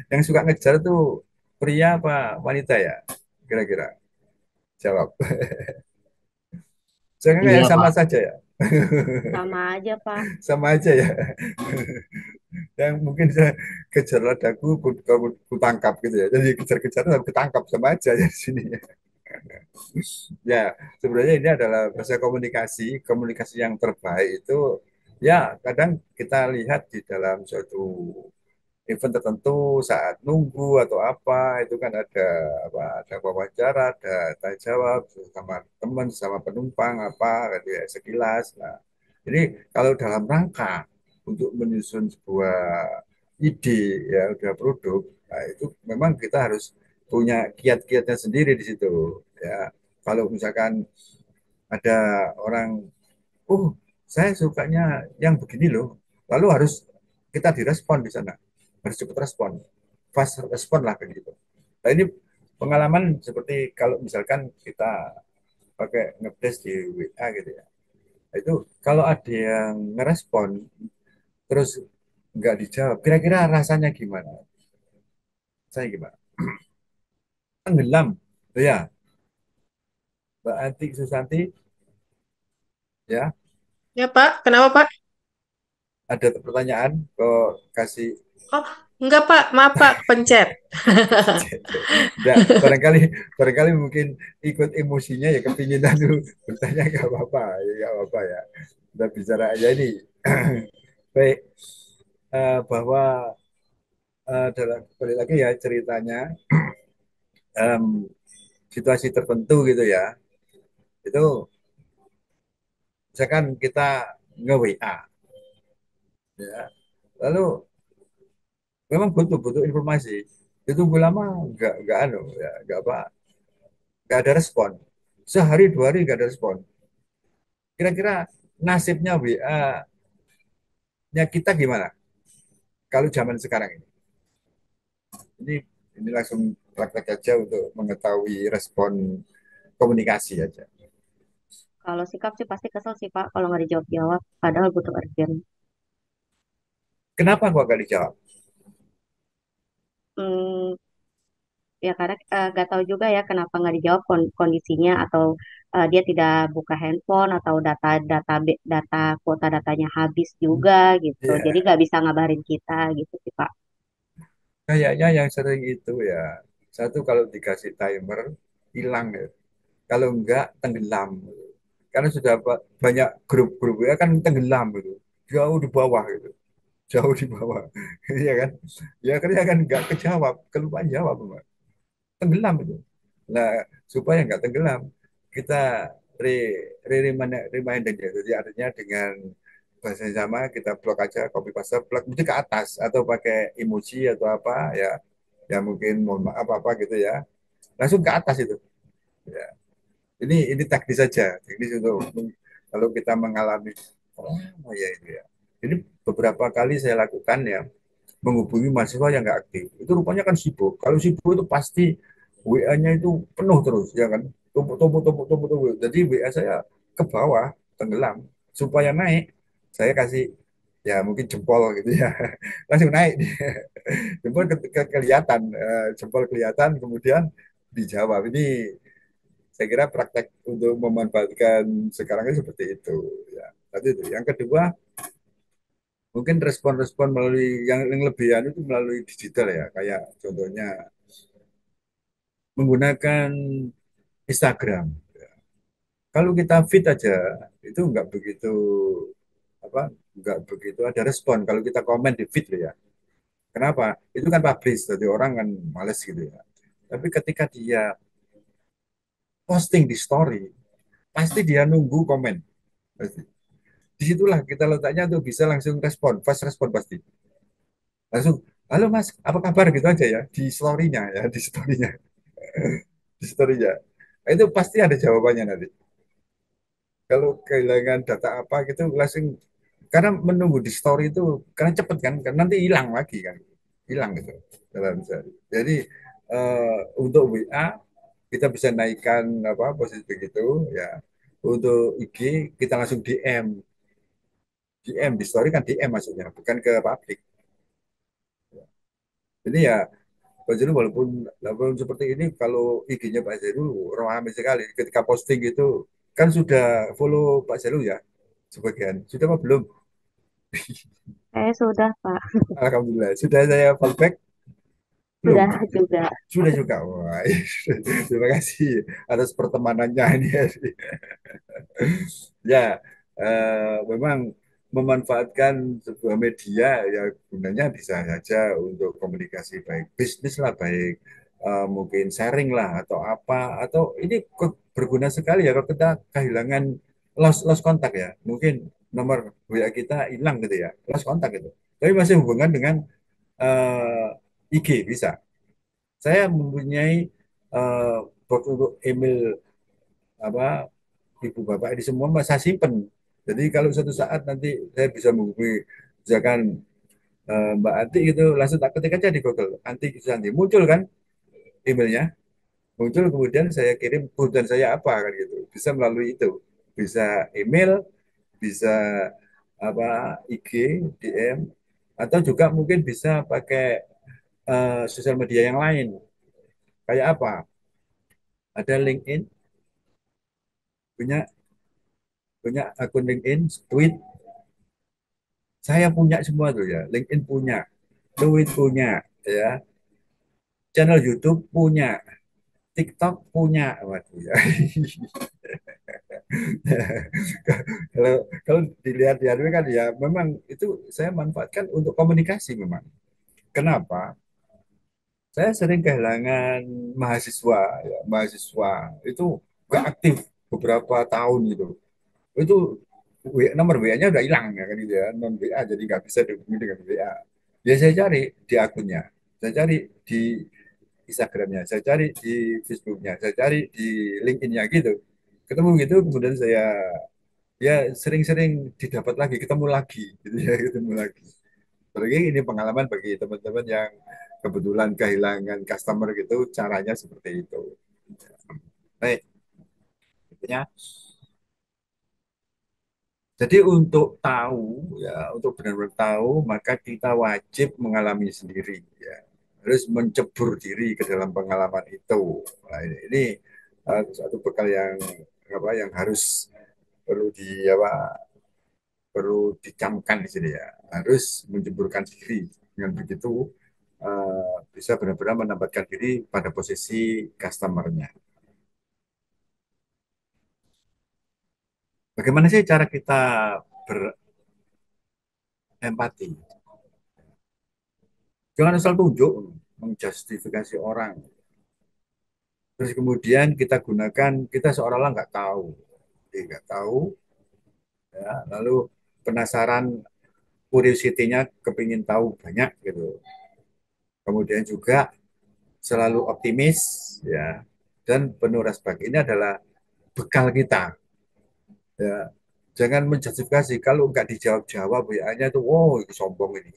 Yang suka ngejar tuh pria apa wanita ya? Kira-kira jawab. Jangan Iya, kayak sama Pak. saja ya. Sama aja, Pak. Sama aja ya. Yang mungkin saya kejar ladaku, ku tangkap gitu ya. Jadi kejar-kejar tapi ketangkap, sama aja ya di sini. Ya, sebenarnya ini adalah bahasa komunikasi, komunikasi yang terbaik itu ya kadang kita lihat di dalam suatu event tertentu saat nunggu atau apa itu kan ada wawancara, ada tanya jawab sama teman, sama penumpang apa gitu ya, sekilas. Nah, jadi kalau dalam rangka untuk menyusun sebuah ide ya udah produk, nah itu memang kita harus punya kiat-kiatnya sendiri di situ ya. Kalau misalkan ada orang, oh saya sukanya yang begini loh, lalu harus kita direspon di sana, harus cepat respon, fast respon lah begitu. Nah ini pengalaman seperti kalau misalkan kita pakai ngedes di WA gitu ya. Nah, itu kalau ada yang ngerespon terus nggak dijawab, kira-kira rasanya gimana? Saya gimana? Tenggelam, ya Mbak Antik Susanti, ya Ya, Pak. Kenapa, Pak? ada pertanyaan kok kasih. Oh, enggak, Pak. Maaf, Pak. Kepencet. Enggak, barangkali mungkin ikut emosinya ya, kepinginan dulu bertanya, nggak apa-apa ya, nggak apa-apa ya. Kita bicara aja ini. Baik, bahwa dalam balik lagi ya ceritanya, em, situasi tertentu gitu ya, itu misalkan kita nge-WA ya, lalu memang butuh butuh informasi, ditunggu lama nggak anu ya, nggak ada respon, sehari 2 hari nggak ada respon. Kira-kira nasibnya WA-nya kita gimana kalau zaman sekarang ini? Ini ini langsung praktek aja untuk mengetahui respon komunikasi aja. Kalau sikap sih pasti kesel sih Pak kalau nggak dijawab-jawab. Padahal butuh urgent. Kenapa kok gak dijawab? Hmm, ya karena nggak tahu juga ya kenapa nggak dijawab kondisinya atau dia tidak buka handphone atau data kuota datanya habis juga gitu. Jadi Iya, nggak bisa ngabarin kita gitu sih Pak. kayaknya yang sering itu ya, satu kalau dikasih timer hilang ya. Kalau enggak tenggelam. Karena sudah banyak grup-grup ya kan tenggelam gitu. Jauh di bawah gitu. Jauh di bawah. Iya kan? Ya akhirnya kan enggak kejawab, kelupaan jawab, Mbak. Tenggelam itu. Nah, supaya enggak tenggelam, kita re, reminder ya. Jadi artinya dengan bahasa yang sama kita blok aja, copy paste, blok itu ke atas atau pakai emoji atau apa ya, ya mungkin mohon maaf apa gitu ya, langsung ke atas itu. Ya. Ini teknis saja, teknis untuk kalau kita mengalami oh ya itu ya. Ini beberapa kali saya lakukan ya, menghubungi mahasiswa yang nggak aktif. Itu rupanya kan sibuk. Kalau sibuk itu pasti WA-nya itu penuh terus, ya kan? Tumpuk. Jadi WA saya ke bawah, tenggelam. Supaya naik, saya kasih ya mungkin jempol gitu ya. Langsung naik. Jempol kelihatan, jempol kelihatan, kemudian dijawab. Ini saya kira praktek untuk memanfaatkan sekarang ini seperti itu. Ya. Tadi itu. Yang kedua, mungkin respon-respon melalui yang lebih itu melalui digital ya, kayak contohnya menggunakan Instagram. Kalau kita feed aja itu apa nggak begitu ada respon. Kalau kita komen di feed loh ya. Kenapa? Itu kan publish, jadi orang kan males gitu ya. Tapi ketika dia posting di story, pasti dia nunggu komen. Pasti. Disitulah kita letaknya tuh bisa langsung respon, fast respon pasti. Langsung, halo Mas, apa kabar gitu aja ya di story-nya ya, di story-nya, di story-nya. Nah, itu pasti ada jawabannya nanti. Kalau kehilangan data apa gitu langsung karena menunggu di story itu karena cepet kan nanti hilang lagi kan, hilang gitu dalam sehari. Jadi untuk WA kita bisa naikkan apa posisi begitu ya. Untuk IG kita langsung DM di story kan DM maksudnya, bukan ke publik. Jadi ya Pak Zainud walaupun seperti ini kalau IG-nya Pak Zainud ramai sekali ketika posting itu kan sudah follow Pak Zainud ya sebagian sudah apa belum? Sudah Pak, Alhamdulillah sudah saya follow back belum? sudah juga. Sudah juga. Wah, terima kasih atas pertemanannya ini. Ya, memang memanfaatkan sebuah media ya gunanya bisa saja untuk komunikasi baik bisnis lah, baik mungkin sharing lah atau apa atau ini berguna sekali ya kalau kita kehilangan lost kontak ya. Mungkin nomor WA kita hilang gitu ya, lost kontak gitu. Tapi masih hubungan dengan IG bisa. Saya mempunyai eh, box untuk email apa ibu bapak ini semua saya simpen. Jadi kalau suatu saat nanti saya bisa menghubungi misalkan Mbak Anti gitu langsung tak ketik aja di Google Anti Susanti muncul kan emailnya, muncul kemudian saya kirim kebutuhan saya apa kan gitu, bisa melalui itu, bisa email, bisa apa IG DM atau juga mungkin bisa pakai sosial media yang lain kayak apa, ada LinkedIn, punya punya akun LinkedIn, tweet saya punya semua tuh ya, LinkedIn punya, tweet punya, ya, channel YouTube punya, TikTok punya, waduh ya. kalau kalau dilihat-lihat kan ya memang itu saya manfaatkan untuk komunikasi memang. Kenapa? Saya sering kehilangan mahasiswa, ya, mahasiswa itu nggak aktif beberapa tahun gitu. Itu nomor WA-nya udah hilang ya kan gitu ya, non WA jadi nggak bisa dihubungi dengan WA. Ya saya cari di akunnya, saya cari di Instagramnya, saya cari di Facebooknya, saya cari di LinkedIn-nya gitu. Ketemu gitu, kemudian saya ya sering-sering didapat lagi, ketemu lagi, gitu ya, ketemu lagi. Apalagi ini pengalaman bagi teman-teman yang kebetulan kehilangan customer gitu, caranya seperti itu. Baik, intinya. Jadi untuk tahu ya, untuk benar-benar tahu, maka kita wajib mengalami sendiri ya. Harus mencebur diri ke dalam pengalaman itu. Nah, ini satu bekal yang apa yang harus perlu di apa perlu dicamkan di sini ya. Harus menceburkan diri. Dengan begitu bisa benar-benar menempatkan diri pada posisi customer-nya. Bagaimana sih cara kita berempati? Jangan asal tunjuk, menjustifikasi orang. Terus kemudian kita gunakan, kita seolah-olah nggak tahu. Jadi nggak tahu, ya. Lalu penasaran, curiosity-nya kepingin tahu banyak gitu. Kemudian juga selalu optimis, ya. Dan penuh respect. Ini adalah bekal kita, ya. Jangan menjustifikasi. Kalau nggak dijawab-jawab WA-nya itu, oh itu sombong ini.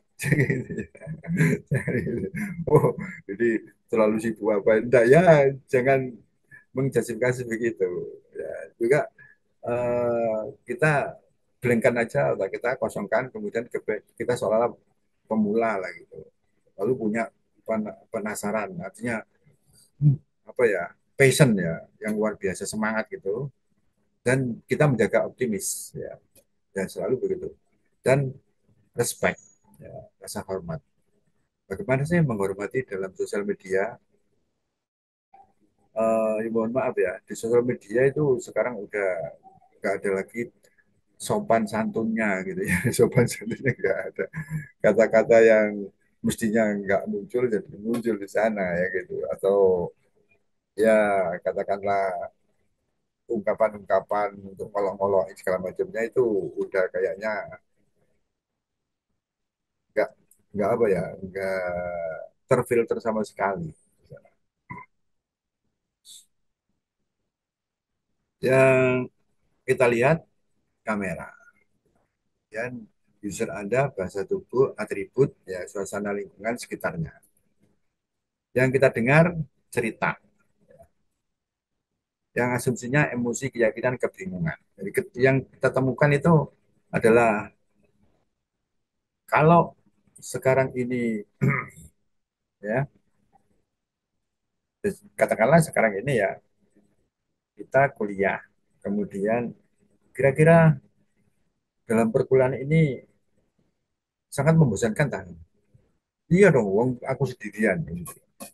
Oh, jadi terlalu sibuk apa? Enggak ya, jangan menjustifikasi begitu. Ya, juga kita blankkan aja, atau kita kosongkan, kemudian kita seolah-olah pemula lah gitu. Lalu punya penasaran, artinya hmm, apa ya, passion ya, yang luar biasa semangat gitu. Dan kita menjaga optimis ya, dan selalu begitu. Dan respect, ya, rasa hormat. Bagaimana sih menghormati dalam sosial media? Ya mohon maaf ya, di sosial media itu sekarang udah nggak ada lagi sopan santunnya gitu ya. Sopan santunnya nggak ada, kata-kata yang mestinya nggak muncul jadi muncul di sana ya gitu, atau ya katakanlah ungkapan-ungkapan untuk ngolok-ngolok segala macamnya itu udah kayaknya nggak nggak apa ya, nggak terfilter sama sekali. Yang kita lihat kamera, dan user Anda, bahasa tubuh, atribut, ya suasana lingkungan sekitarnya. Yang kita dengar cerita, yang asumsinya emosi, keyakinan, kebingungan. Jadi yang kita temukan itu adalah kalau sekarang ini ya, katakanlah sekarang ini ya, kita kuliah, kemudian kira-kira dalam perkuliahan ini sangat membosankan tak? Iya dong, wong aku sendirian.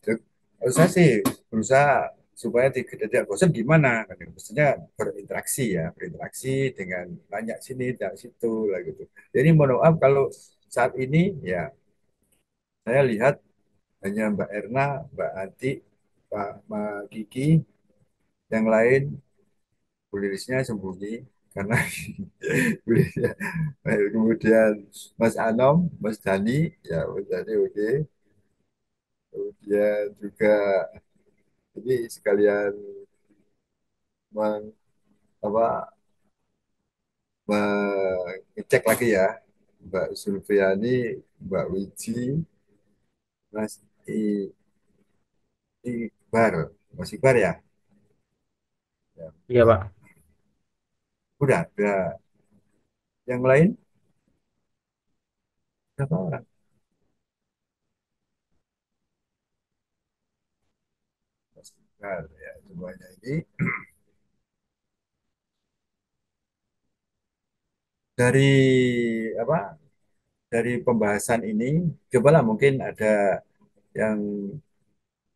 Kalau saya sih berusaha supaya tidak bosan gimana? Kan ya. Maksudnya berinteraksi ya, berinteraksi dengan banyak sini, banyak situ lah gitu. Jadi mohon maaf kalau saat ini ya saya lihat hanya Mbak Erna, Mbak Ati, Mbak Kiki, yang lain kulirisnya sembunyi karena kulirisnya. Kemudian Mas Anom, Mas Dani, ya Mas Dani oke. Kemudian juga ini sekalian meng, apa, mengecek lagi ya, Mbak Sulfiani, Mbak Wiji, Mas Iqbar, Mas Iqbar ya, ya. Iya, Pak. Udah yang lain berapa orang? Mas Iqbar ya, semuanya ini dari apa? Dari pembahasan ini, cobalah mungkin ada yang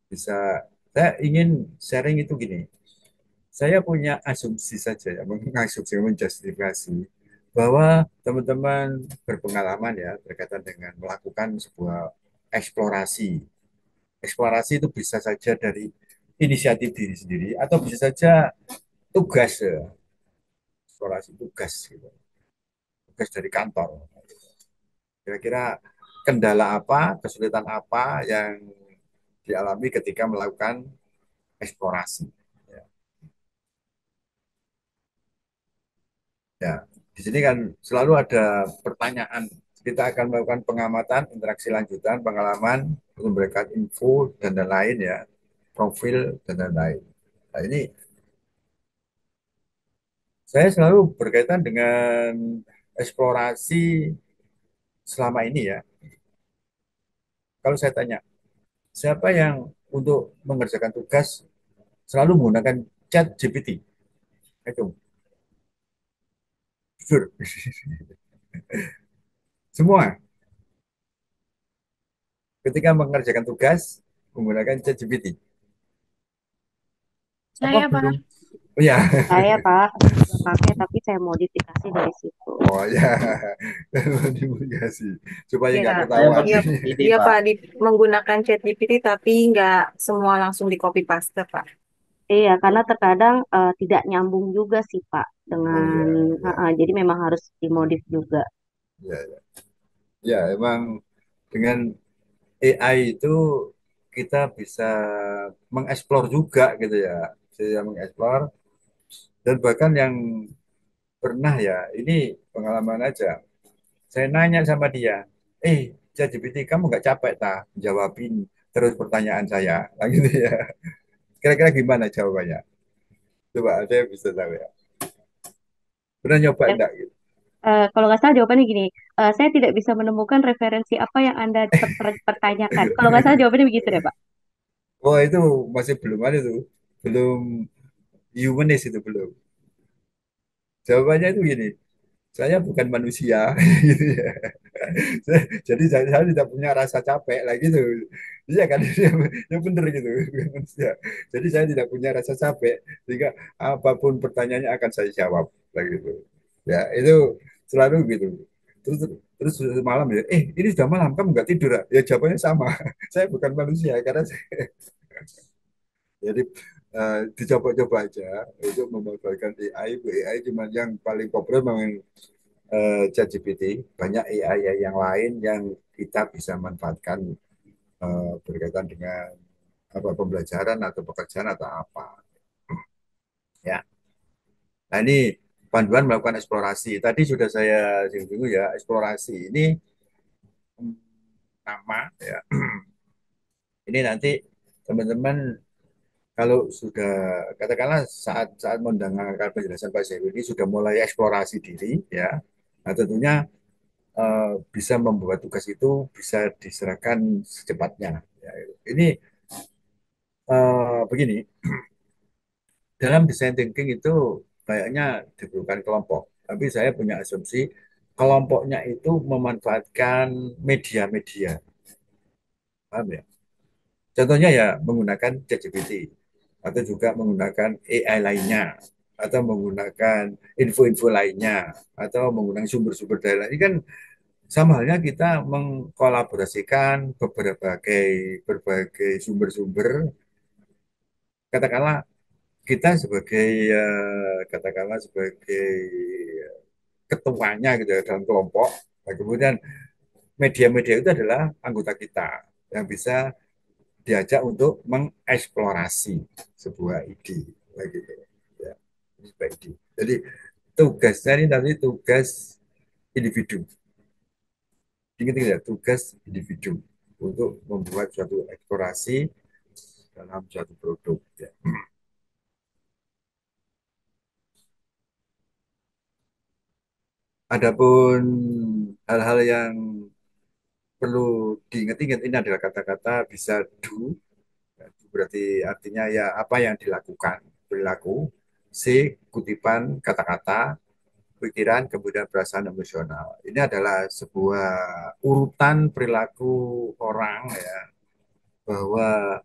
bisa, saya ingin sharing itu gini. Saya punya asumsi saja ya, mengasumsi, menjustifikasi bahwa teman-teman berpengalaman ya berkaitan dengan melakukan sebuah eksplorasi Eksplorasi itu bisa saja dari inisiatif diri sendiri atau bisa saja tugas ya. Eksplorasi tugas gitu. Tugas dari kantor. Kira-kira kendala apa, kesulitan apa yang dialami ketika melakukan eksplorasi. Ya, ya. Di sini kan selalu ada pertanyaan. Kita akan melakukan pengamatan, interaksi lanjutan, pengalaman, memberikan info dan lain-lain ya, profil dan lain-lain. Nah, ini saya selalu berkaitan dengan eksplorasi selama ini ya. Kalau saya tanya, siapa yang untuk mengerjakan tugas selalu menggunakan chat GPT? Itu, jujur. Semua ketika mengerjakan tugas menggunakan chat GPT. Apa Saya, belum? Pak. Oh ya, Saya Pak, saya juga pakai tapi saya modifikasi dari situ. oh ya, modifikasi supaya Iya, nggak Saya ketahuan. iya, pakai ini iya Pak. Pak, menggunakan ChatGPT tapi nggak semua langsung di copy paste Pak. Iya, karena terkadang tidak nyambung juga sih Pak Oh dengan, ya, ya, jadi memang harus dimodif juga. ya, ya. Ya, emang dengan AI itu kita bisa mengeksplor juga gitu ya. Saya mengeksplor dan bahkan yang pernah ya, ini pengalaman aja. Saya nanya sama dia, ChatGPT kamu nggak capek tak jawabin terus pertanyaan saya, nah, gitu ya. Kira-kira gimana jawabannya? Coba ada yang bisa tahu ya. Pernah nyoba Ya, enggak gitu? kalau nggak salah jawabannya gini, saya tidak bisa menemukan referensi apa yang Anda pertanyakan. Kalau nggak salah jawabannya begitu deh Pak. Oh itu masih belum ada tuh, belum humanis itu belum. Jawabannya itu gini, saya bukan manusia, gitu ya. Jadi saya tidak punya rasa capek lah gitu. Iya kan, ya bener gitu, bukan manusia. Jadi saya tidak punya rasa capek, sehingga apapun pertanyaannya akan saya jawab lah gitu. Ya itu selalu gitu. Terus terus malam ya, ini sudah malam kamu nggak tidur ah?" Ya jawabannya sama. Saya bukan manusia karena jadi dicoba-coba aja untuk memanfaatkan AI. AI cuma yang paling populer memang ChatGPT. Banyak AI yang lain yang kita bisa manfaatkan berkaitan dengan apa pembelajaran atau pekerjaan atau apa. Ya, nah ini panduan melakukan eksplorasi. Tadi sudah saya singgung ya, eksplorasi ini nama ya. Ini nanti teman-teman kalau sudah katakanlah saat saat mendengarkan penjelasan Pak Zaiul ini sudah mulai eksplorasi diri ya. Nah, tentunya bisa membuat tugas itu bisa diserahkan secepatnya. Ya, ini begini, dalam design thinking itu kayaknya diperlukan kelompok. Tapi saya punya asumsi kelompoknya itu memanfaatkan media-media. Paham ya? Contohnya ya menggunakan ChatGPT atau juga menggunakan AI lainnya atau menggunakan info-info lainnya atau menggunakan sumber-sumber daya lain. Ini kan sama halnya kita mengkolaborasikan berbagai sumber-sumber. Katakanlah kita sebagai katakanlah sebagai ketuanya gitu ya, dalam kelompok. Nah, kemudian media-media itu adalah anggota kita yang bisa diajak untuk mengeksplorasi sebuah ide begitu ya, ini sebuah ide. Jadi tugasnya ini nanti tugas individu, ingat ya, tugas individu untuk membuat suatu eksplorasi dalam suatu produk ya. Adapun hal-hal yang perlu diingat-ingat ini adalah kata-kata bisa do. Berarti artinya ya apa yang dilakukan, perilaku. C, kutipan kata-kata, pikiran, kemudian perasaan emosional. Ini adalah sebuah urutan perilaku orang ya, bahwa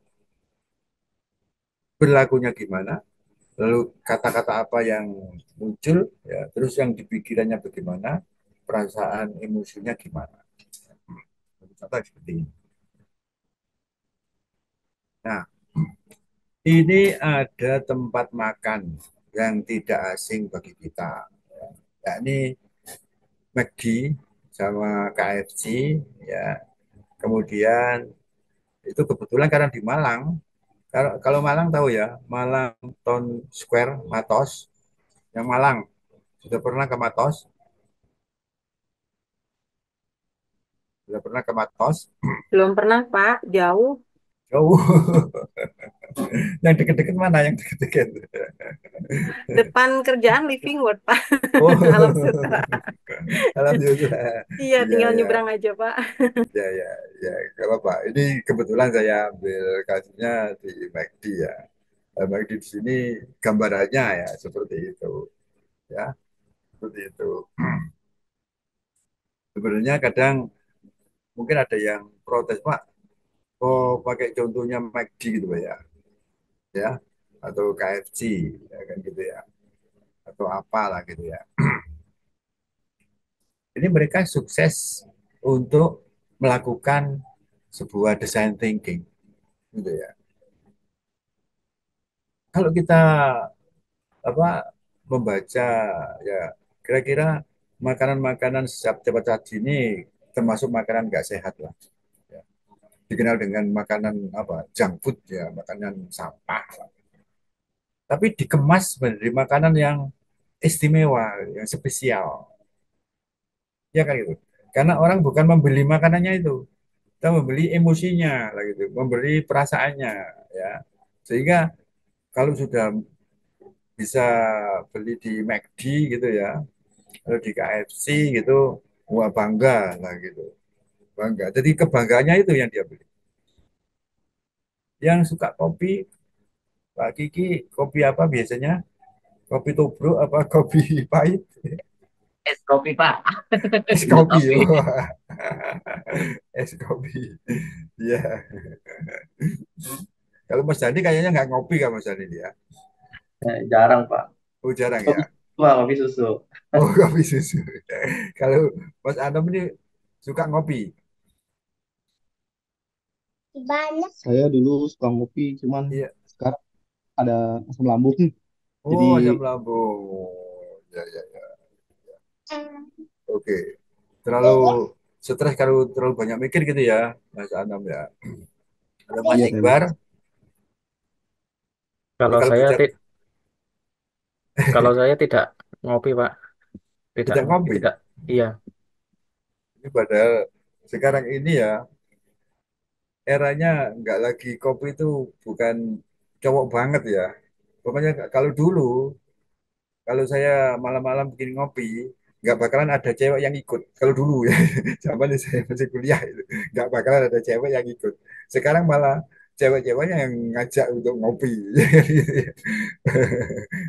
perilakunya gimana, lalu kata-kata apa yang muncul, ya, terus yang dipikirannya bagaimana, perasaan emosinya gimana. Contoh seperti ini. Nah, ini ada tempat makan yang tidak asing bagi kita, yakni McD sama KFC, ya. Kemudian itu kebetulan karena di Malang. Kalau Malang tahu ya, Malang Town Square Matos, yang Malang. Sudah pernah ke Matos? Sudah pernah ke Matos? Belum pernah, Pak. Jauh. Jauh. Yang deket-deket mana? Yang deket-deket. Depan kerjaan Living World, Pak. Alam Oh, Sutra. alhamdulillah. Iya, Iya, tinggal ya, nyebrang aja, Pak. ya, ya, ya. Gak apa-apa. Ini kebetulan saya ambil kasusnya di McD ya. McD di sini gambarannya ya seperti itu, ya, seperti itu. Sebenarnya kadang mungkin ada yang protes, Pak, kok pakai contohnya McD gitu Pak, ya, atau KFC, ya kan gitu ya, atau apalah gitu ya. Ini mereka sukses untuk melakukan sebuah design thinking, gitu ya. Kalau kita apa membaca ya kira-kira makanan-makanan cepat saji ini termasuk makanan nggak sehat lah. Ya. Dikenal dengan makanan apa junk food ya, makanan sampah. Tapi dikemas menjadi makanan yang istimewa, yang spesial. Ya kan gitu. Karena orang bukan membeli makanannya itu, kita membeli emosinya lah gitu, memberi perasaannya ya. Sehingga kalau sudah bisa beli di McD gitu ya, atau di KFC gitu, wah bangga lah gitu. Bangga. Jadi kebanggaannya itu yang dia beli. Yang suka kopi, Pak Kiki, kopi apa biasanya? Kopi tubruk apa kopi pahit? Es kopi, Pak. Es Es kopi. kopi. Oh. Es kopi. Iya. Kalau Mas Dani kayaknya nggak ngopi kan Mas Dani ya? Jarang, Pak. Oh jarang Kopi ya. susu, Pak, kopi susu. Oh kopi susu. Kalau Mas Anam ini suka ngopi. Saya dulu suka ngopi, cuman Iya. sekarang ada asam lambung. Jadi Oh asam lambung. Ya ya ya. Oke. Terlalu stres kalau terlalu banyak mikir gitu ya, Mas Anam ya. Ada Mas iya saya Iqbar. Ini Kalau kalau saya bicara kalau saya tidak ngopi, Pak. Tidak tidak ngopi, ngopi. tidak. Iya. Ini padahal sekarang ini ya eranya nggak lagi kopi itu bukan cowok banget ya. Pokoknya kalau dulu kalau saya malam-malam bikin ngopi nggak bakalan ada cewek yang ikut. Kalau dulu ya zaman saya masih kuliah itu nggak bakalan ada cewek yang ikut. Sekarang malah cewek-ceweknya yang ngajak untuk ngopi.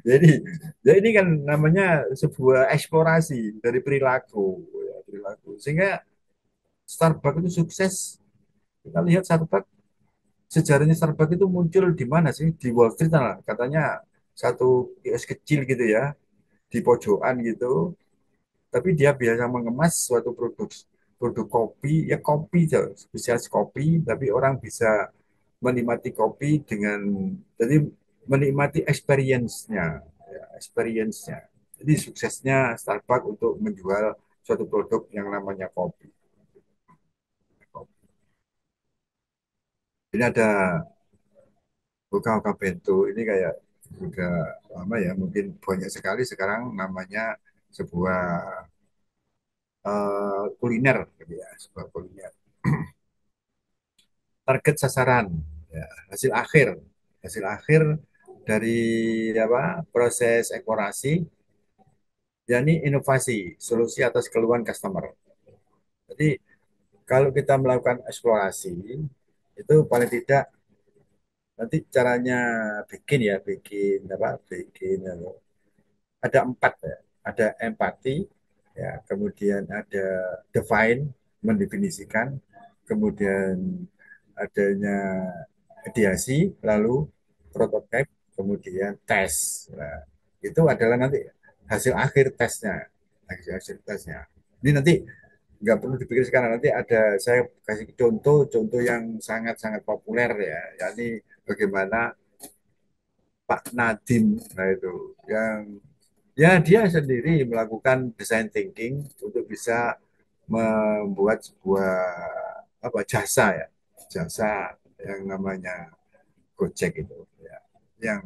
Jadi, ya ini kan namanya sebuah eksplorasi dari perilaku, ya, perilaku. Sehingga Starbucks itu sukses. Kita lihat Starbucks, sejarahnya Starbucks itu muncul di mana sih? Di Wall Street lah. Katanya satu kios kecil gitu ya, di pojokan gitu. Tapi dia biasa mengemas suatu produk produk kopi, ya kopi, spesialis kopi, tapi orang bisa menikmati kopi dengan jadi menikmati experience-nya, ya, experience-nya. Jadi suksesnya Starbucks untuk menjual suatu produk yang namanya kopi. Ini ada Hoka Bento ini kayak sudah lama ya, mungkin banyak sekali sekarang namanya sebuah kuliner, gitu ya, sebuah kuliner. Target sasaran, ya, hasil akhir dari apa proses eksplorasi, yakni inovasi, solusi atas keluhan customer. Jadi kalau kita melakukan eksplorasi itu paling tidak nanti caranya bikin ya, bikin apa, bikin ada empat ya, ada empati, ya, kemudian ada define, mendefinisikan, kemudian adanya ideasi, lalu prototype, kemudian tes. Nah, itu adalah nanti hasil akhir tesnya, hasil tesnya. Ini nanti nggak perlu dipikir sekarang, nanti ada saya kasih contoh yang sangat-sangat populer ya, yakni bagaimana Pak Nadiem, nah itu yang ya dia sendiri melakukan design thinking untuk bisa membuat sebuah apa jasa ya, jasa yang namanya Gojek itu ya, yang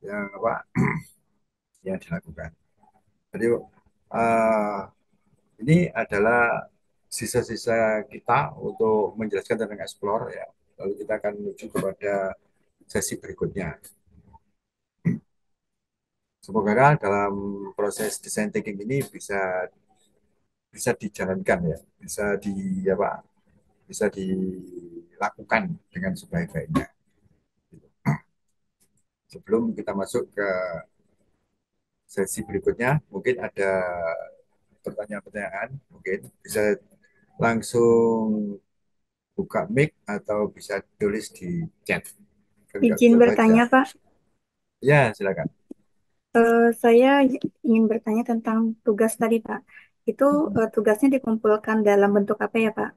apa yang dilakukan. Jadi uh, ini adalah sisa-sisa kita untuk menjelaskan tentang explore ya. Lalu kita akan menuju kepada sesi berikutnya. Semoga dalam proses design thinking ini bisa bisa dijalankan ya, bisa di apa, bisa dilakukan dengan sebaik-baiknya. Sebelum kita masuk ke sesi berikutnya, mungkin ada pertanyaan-pertanyaan, mungkin bisa langsung buka mic atau bisa tulis di chat. Kan nggak Izin bisa baca. bertanya, Pak. Ya, silakan. Saya ingin bertanya tentang tugas tadi, Pak. Itu tugasnya dikumpulkan dalam bentuk apa ya, Pak?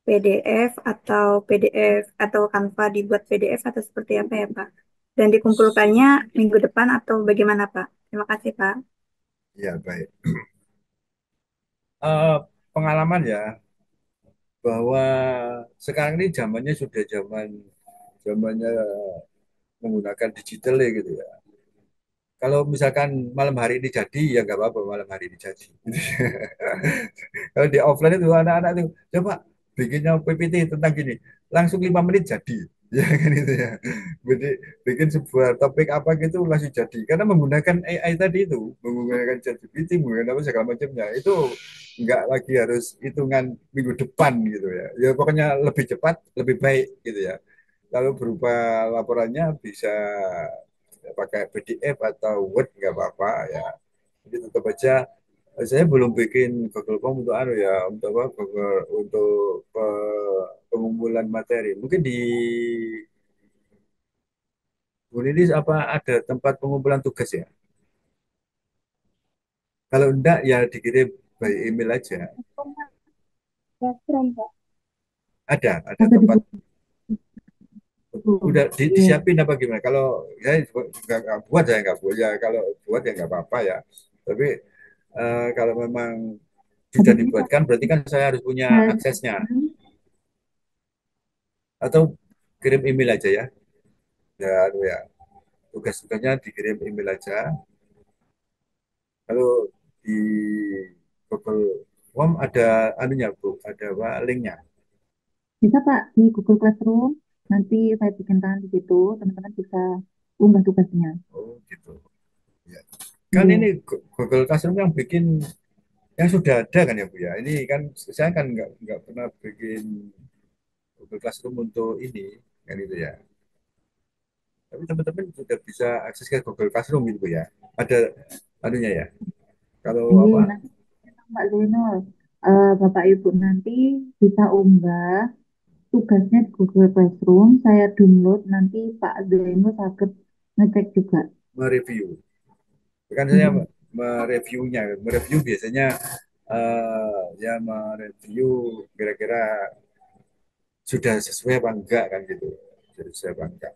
PDF atau PDF atau Canva dibuat PDF atau seperti apa ya, Pak? Dan dikumpulkannya minggu depan atau bagaimana, Pak? Terima kasih, Pak. Ya, baik. Eh, Pengalaman ya, bahwa sekarang ini zamannya sudah zamannya menggunakan digital ya gitu ya. Kalau misalkan malam hari ini jadi, ya nggak apa-apa malam hari ini jadi. Kalau di offline itu anak-anak itu, coba bikinnya PPT tentang gini, langsung 5 menit jadi. Ya kan itu ya. Jadi bikin sebuah topik apa gitu langsung jadi. Karena menggunakan AI tadi itu, menggunakan ChatGPT, menggunakan apa segala macamnya, itu nggak lagi harus hitungan minggu depan gitu ya. Ya pokoknya lebih cepat, lebih baik gitu ya. Lalu berupa laporannya bisa pakai PDF atau Word nggak apa-apa ya. Jadi tetap aja saya belum bikin Google Form untuk ya untuk apa Google untuk pengumpulan materi. Mungkin di Bu Lilis apa ada tempat pengumpulan tugas ya? Kalau enggak ya dikirim by email aja. Classroom, Pak. Ada Atau di tempat buku. udah Iya. disiapin apa gimana? Kalau saya nggak buat saya nggak buat ya kalau buat ya nggak apa-apa ya. Tapi kalau memang sudah Habis ini Pak, dibuatkan berarti kan saya harus punya saya aksesnya sampaikan. atau kirim email aja ya. Ya, ya tugas-tugasnya dikirim email aja. Lalu di Google Form ada anunya Bu, ada apa linknya. Bisa Pak di Google Classroom. Nanti saya bikinkan di situ, teman-teman bisa unggah tugasnya. Oh gitu. Ya. Kan Iya. ini Google Classroom yang bikin yang sudah ada kan ya Bu ya. Ini kan saya kan nggak pernah bikin Google Classroom untuk ini kan itu ya. Tapi teman-teman sudah bisa akses ke Google Classroom gitu Bu ya. Ada anunya ya. Kalau Iya, apa nanti Pak Zainul, Bapak Ibu nanti bisa unggah tugasnya di Google Classroom. Saya download, nanti Pak Zainul sakit ngecek juga. mereview. Kan saya Iya. mereview biasanya ya mereview kira-kira sudah sesuai apa enggak kan gitu. Sudah sesuai apa enggak.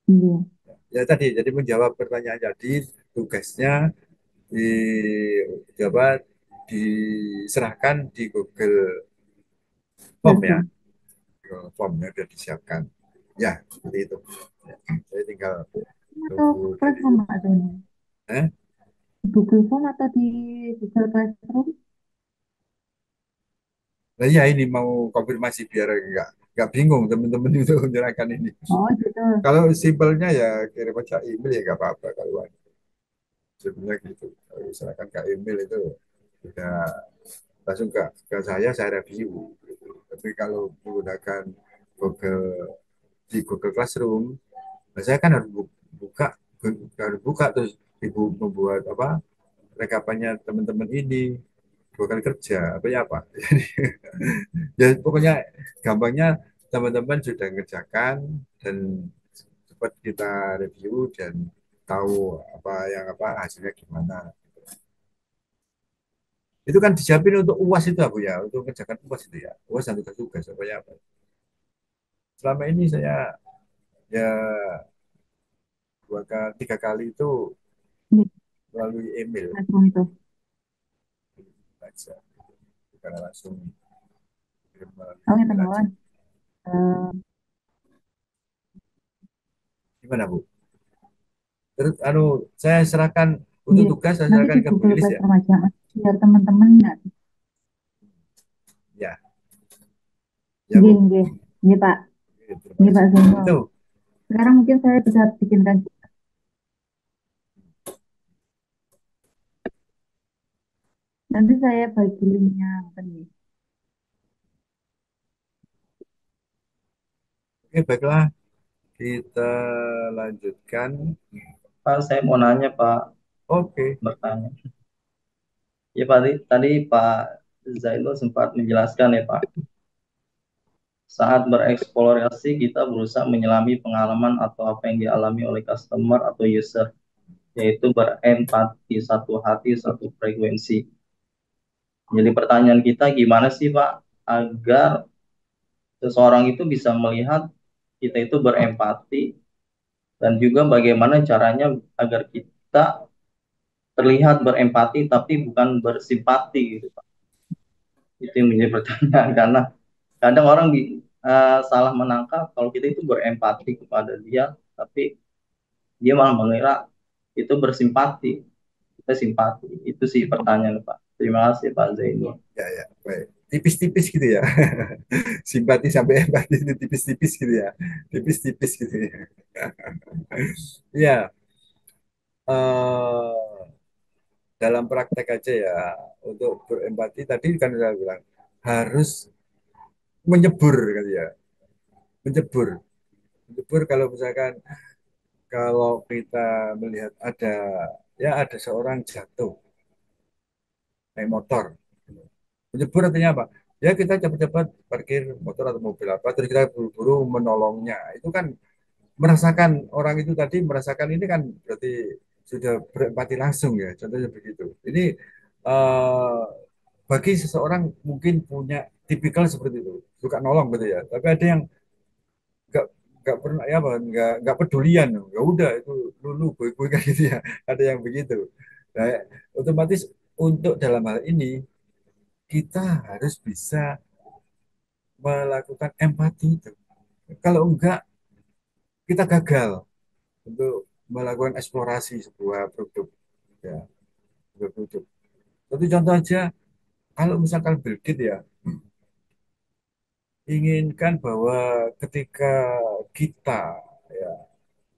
Iya. Ya tadi, jadi menjawab pertanyaan jadi tugasnya dijawab diserahkan di Google Form ya. Classroom. Google Form yang sudah disiapkan. Ya, seperti itu. Ya, saya tinggal Atau tunggu dari Classroom Pak Zainul? eh? Di Google Form atau di Google Classroom? Nah, ya ini mau konfirmasi biar nggak bingung teman-teman itu menyerahkan ini. Oh gitu. Kalau simpelnya ya kirim aja email ya nggak apa-apa kalau sebenarnya gitu. Kalau misalkan ke email itu sudah langsung saya review. Gitu. Tapi kalau menggunakan Google di Google Classroom, nah saya kan harus buka terus ibu membuat apa rekapannya teman-teman ini dua kali kerja apa ya apa. Ya pokoknya gampangnya teman-teman sudah ngerjakan dan cepat kita review dan tahu apa yang apa hasilnya gimana. Itu kan disiapin untuk UAS itu aku ya, untuk mengerjakan UAS itu ya. UAS dan tugas-tugas apa ya. Selama ini saya ya tiga kali itu Iya, melalui email langsung itu. baca, bukan langsung kirim melalui Oh, ya email aja. teman. Eh, Gimana Bu? Terus saya serahkan untuk iya, tugas, saya nanti serahkan di ke Bu Google Lilis ya. Classroom aja, Mas. Biar teman-teman nggak. Ya, ya Iya, Bu. iya. Iya, Pak. Oke, terima Iya, Pak kasih. Zainul. Itu Sekarang mungkin saya bisa bikinkan. Nanti saya bagi linknya apa nih? oke baiklah, kita lanjutkan. Pak, saya mau nanya Pak, Oke. bertanya. Ya Pak, tadi Pak Zainul sempat menjelaskan ya Pak, saat bereksplorasi kita berusaha menyelami pengalaman atau apa yang dialami oleh customer atau user, yaitu berempati, satu hati, satu frekuensi. Jadi pertanyaan kita gimana sih Pak agar seseorang itu bisa melihat kita itu berempati, dan juga bagaimana caranya agar kita terlihat berempati tapi bukan bersimpati gitu Pak. Itu yang menjadi pertanyaan karena kadang orang salah menangkap kalau kita itu berempati kepada dia, tapi dia malah mengira itu bersimpati, kita simpati. Itu sih pertanyaan Pak. Terima kasih Pak Zainul. Ya, ya, baik. Tipis-tipis gitu ya. Simpati sampai empati itu tipis-tipis gitu ya. Tipis-tipis gitu ya. Ya, dalam praktek aja ya, untuk berempati tadi kan saya bilang harus menyebur gitu ya. Menyebur. Menyebur kalau misalkan kalau kita melihat ada seorang jatuh naik motor. Menyebur artinya apa? Ya kita cepat-cepat parkir motor atau mobil apa, terus kita buru-buru menolongnya. Itu kan merasakan orang itu tadi merasakan ini kan berarti sudah berempati langsung ya. Contohnya begitu. Ini eh, bagi seseorang mungkin punya tipikal seperti itu, suka nolong gitu ya. Tapi ada yang nggak nggak pernah ya apa nggak pedulian, ya udah itu lulu gue kayak gitu ya. Ada yang begitu. Nah, otomatis untuk dalam hal ini kita harus bisa melakukan empati itu. Kalau enggak, kita gagal untuk melakukan eksplorasi sebuah produk. Ya, sebuah produk. Satu contoh aja, kalau misalkan Bill Gates ya, inginkan bahwa ketika kita ya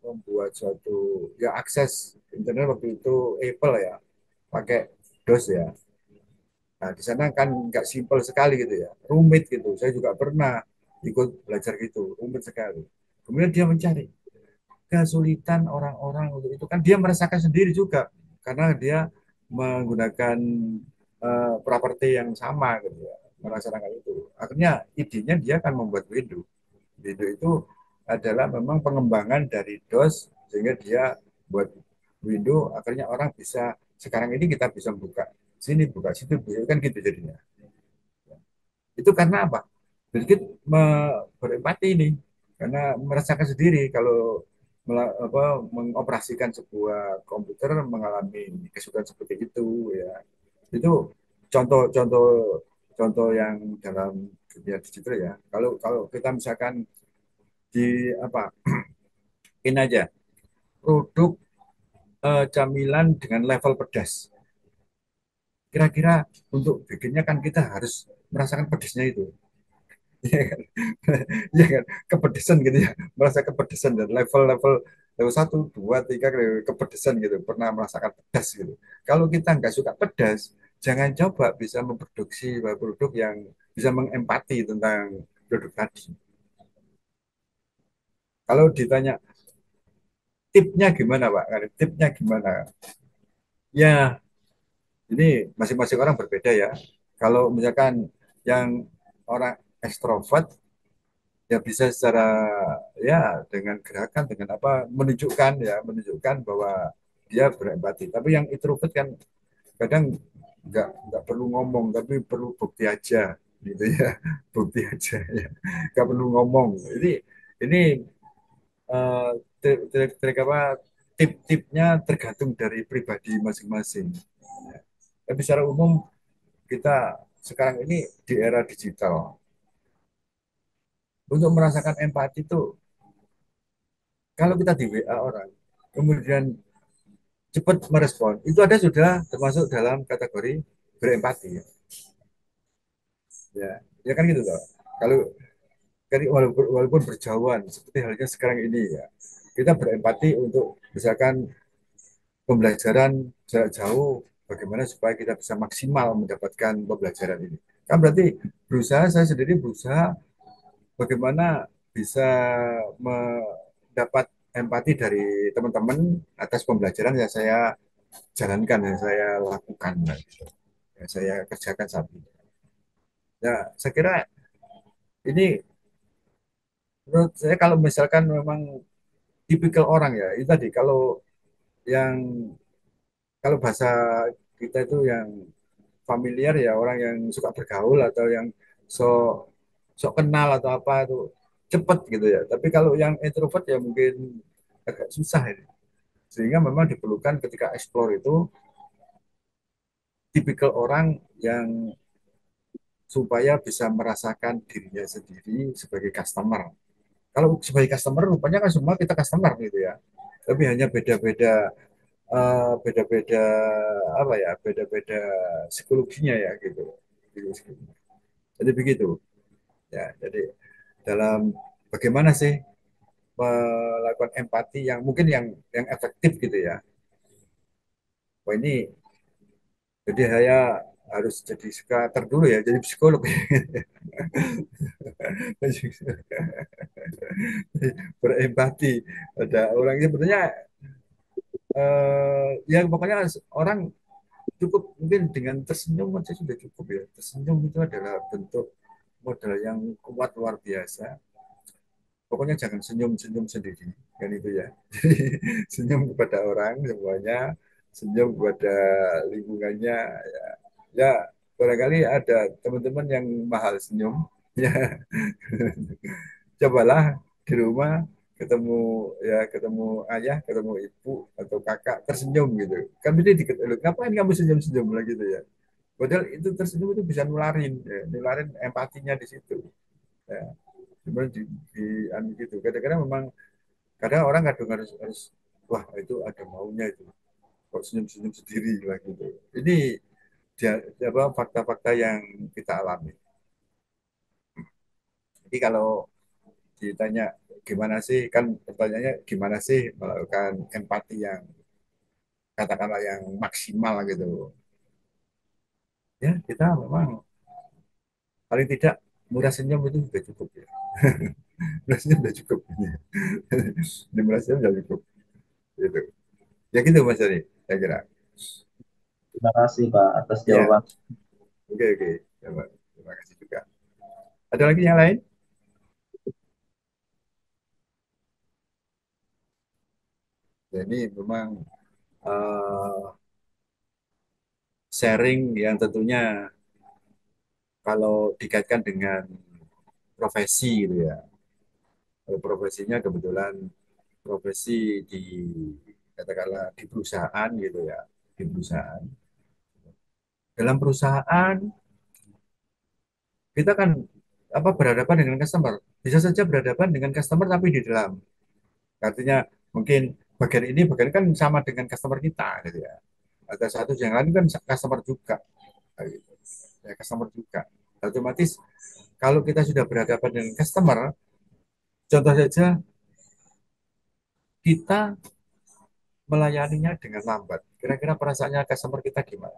membuat suatu ya akses internet waktu itu Apple ya pakai DOS ya. Nah, di sana kan nggak simpel sekali gitu ya, rumit gitu. Saya juga pernah ikut belajar gitu, rumit sekali. Kemudian dia mencari kesulitan orang-orang untuk itu kan dia merasakan sendiri juga karena dia menggunakan properti yang sama gitu ya merasakan itu akhirnya idenya dia akan membuat window window itu adalah memang pengembangan dari DOS sehingga dia buat window akhirnya orang bisa sekarang ini kita bisa buka sini buka situ kan gitu jadinya itu karena apa sedikit berempati ini karena merasakan sendiri kalau mengoperasikan sebuah komputer mengalami kesulitan seperti itu ya itu contoh-contoh contoh yang dalam dunia digital ya kalau kalau kita misalkan di apa ini aja produk camilan dengan level pedas kira-kira untuk bikinnya kan kita harus merasakan pedasnya itu. Iya kan? Iya kan? Kepedesan gitu ya. Merasa kepedesan dan level-level level 1, 2, 3 kepedesan gitu. Pernah merasakan pedas gitu. Kalau kita nggak suka pedas, jangan coba bisa memproduksi produk yang bisa mengempati tentang produk tadi. Kalau ditanya tipnya gimana Pak? Tipnya gimana? Ya, ini masing-masing orang berbeda ya. Kalau misalkan yang orang ekstrovert ya bisa secara ya dengan gerakan dengan apa menunjukkan bahwa dia berempati tapi yang introvert kan kadang nggak perlu ngomong tapi perlu bukti aja gitu ya. Bukti aja ya, nggak perlu ngomong. Ini trik apa, tip-tipnya tergantung dari pribadi masing-masing. Tapi secara umum kita sekarang ini di era digital, untuk merasakan empati itu kalau kita di WA orang kemudian cepat merespon, itu ada sudah termasuk dalam kategori berempati ya. Ya kan gitu loh. Kalau walaupun berjauhan seperti halnya sekarang ini ya, kita berempati untuk misalkan pembelajaran jarak jauh, bagaimana supaya kita bisa maksimal mendapatkan pembelajaran ini. Kan berarti saya sendiri berusaha bagaimana bisa mendapat empati dari teman-teman atas pembelajaran yang saya jalankan, yang saya lakukan, gitu, yang saya kerjakan saat ini. Ya, saya kira ini menurut saya kalau misalkan memang tipikal orang ya, itu tadi yang kalau bahasa kita itu yang familiar ya, orang yang suka bergaul atau yang sok sok kenal atau apa itu cepet gitu ya. Tapi kalau yang introvert ya mungkin agak susah ini. Sehingga memang diperlukan ketika explore itu tipikal orang yang supaya bisa merasakan dirinya sendiri sebagai customer. Kalau sebagai customer rupanya kan semua kita customer gitu ya. Tapi hanya beda-beda apa ya, beda-beda psikologinya ya gitu. Jadi begitu ya. Jadi dalam bagaimana sih melakukan empati yang mungkin yang efektif gitu ya. Wah ini jadi saya harus jadi psikiater dulu ya, jadi psikolog. Berempati ada orang ini sebenarnya ya pokoknya orang cukup mungkin dengan tersenyum saja sudah cukup ya. Tersenyum itu adalah bentuk modal yang kuat luar biasa. Pokoknya jangan senyum-senyum sendiri kan itu ya. Senyum kepada orang semuanya, senyum kepada lingkungannya ya. Ya barangkali ada teman-teman yang mahal senyum ya. Cobalah di rumah ketemu ketemu ayah, ketemu ibu atau kakak tersenyum gitu. Kan ini dikit, ngapain kamu senyum-senyum lah gitu ya. Padahal itu tersenyum itu bisa nularin, ya, nularin empatinya di situ. Ya. Sebenarnya gitu. Kadang-kadang memang kadang orang kadang harus wah itu ada maunya itu. Kok senyum-senyum sendiri lah gitu. Ini dia, apa fakta-fakta yang kita alami. Jadi kalau ditanya gimana sih, kan pertanyaannya gimana sih melakukan empati yang katakanlah yang maksimal gitu. Ya kita memang paling tidak murah senyum itu sudah cukup ya. Murah senyum sudah cukup. Ini murah senyum sudah cukup. Gitu. Ya gitu Mas Ari, saya kira. Terima kasih Pak atas Ya, jawaban. oke oke. Ya, Pak. Terima kasih juga. Ada lagi yang lain? Ya, ini memang eh, sharing yang tentunya kalau dikaitkan dengan profesi gitu ya. Kalau profesinya kebetulan profesi di katakanlah di perusahaan gitu ya, di perusahaan. Dalam perusahaan kita kan apa berhadapan dengan customer. Bisa saja berhadapan dengan customer tapi di dalam. Artinya mungkin bagian kan sama dengan customer kita gitu ya. Ada satu yang lain kan customer juga. Gitu. Ya, customer juga. Otomatis kalau kita sudah berhadapan dengan customer, contoh saja kita melayaninya dengan lambat. Kira-kira perasaannya customer kita gimana?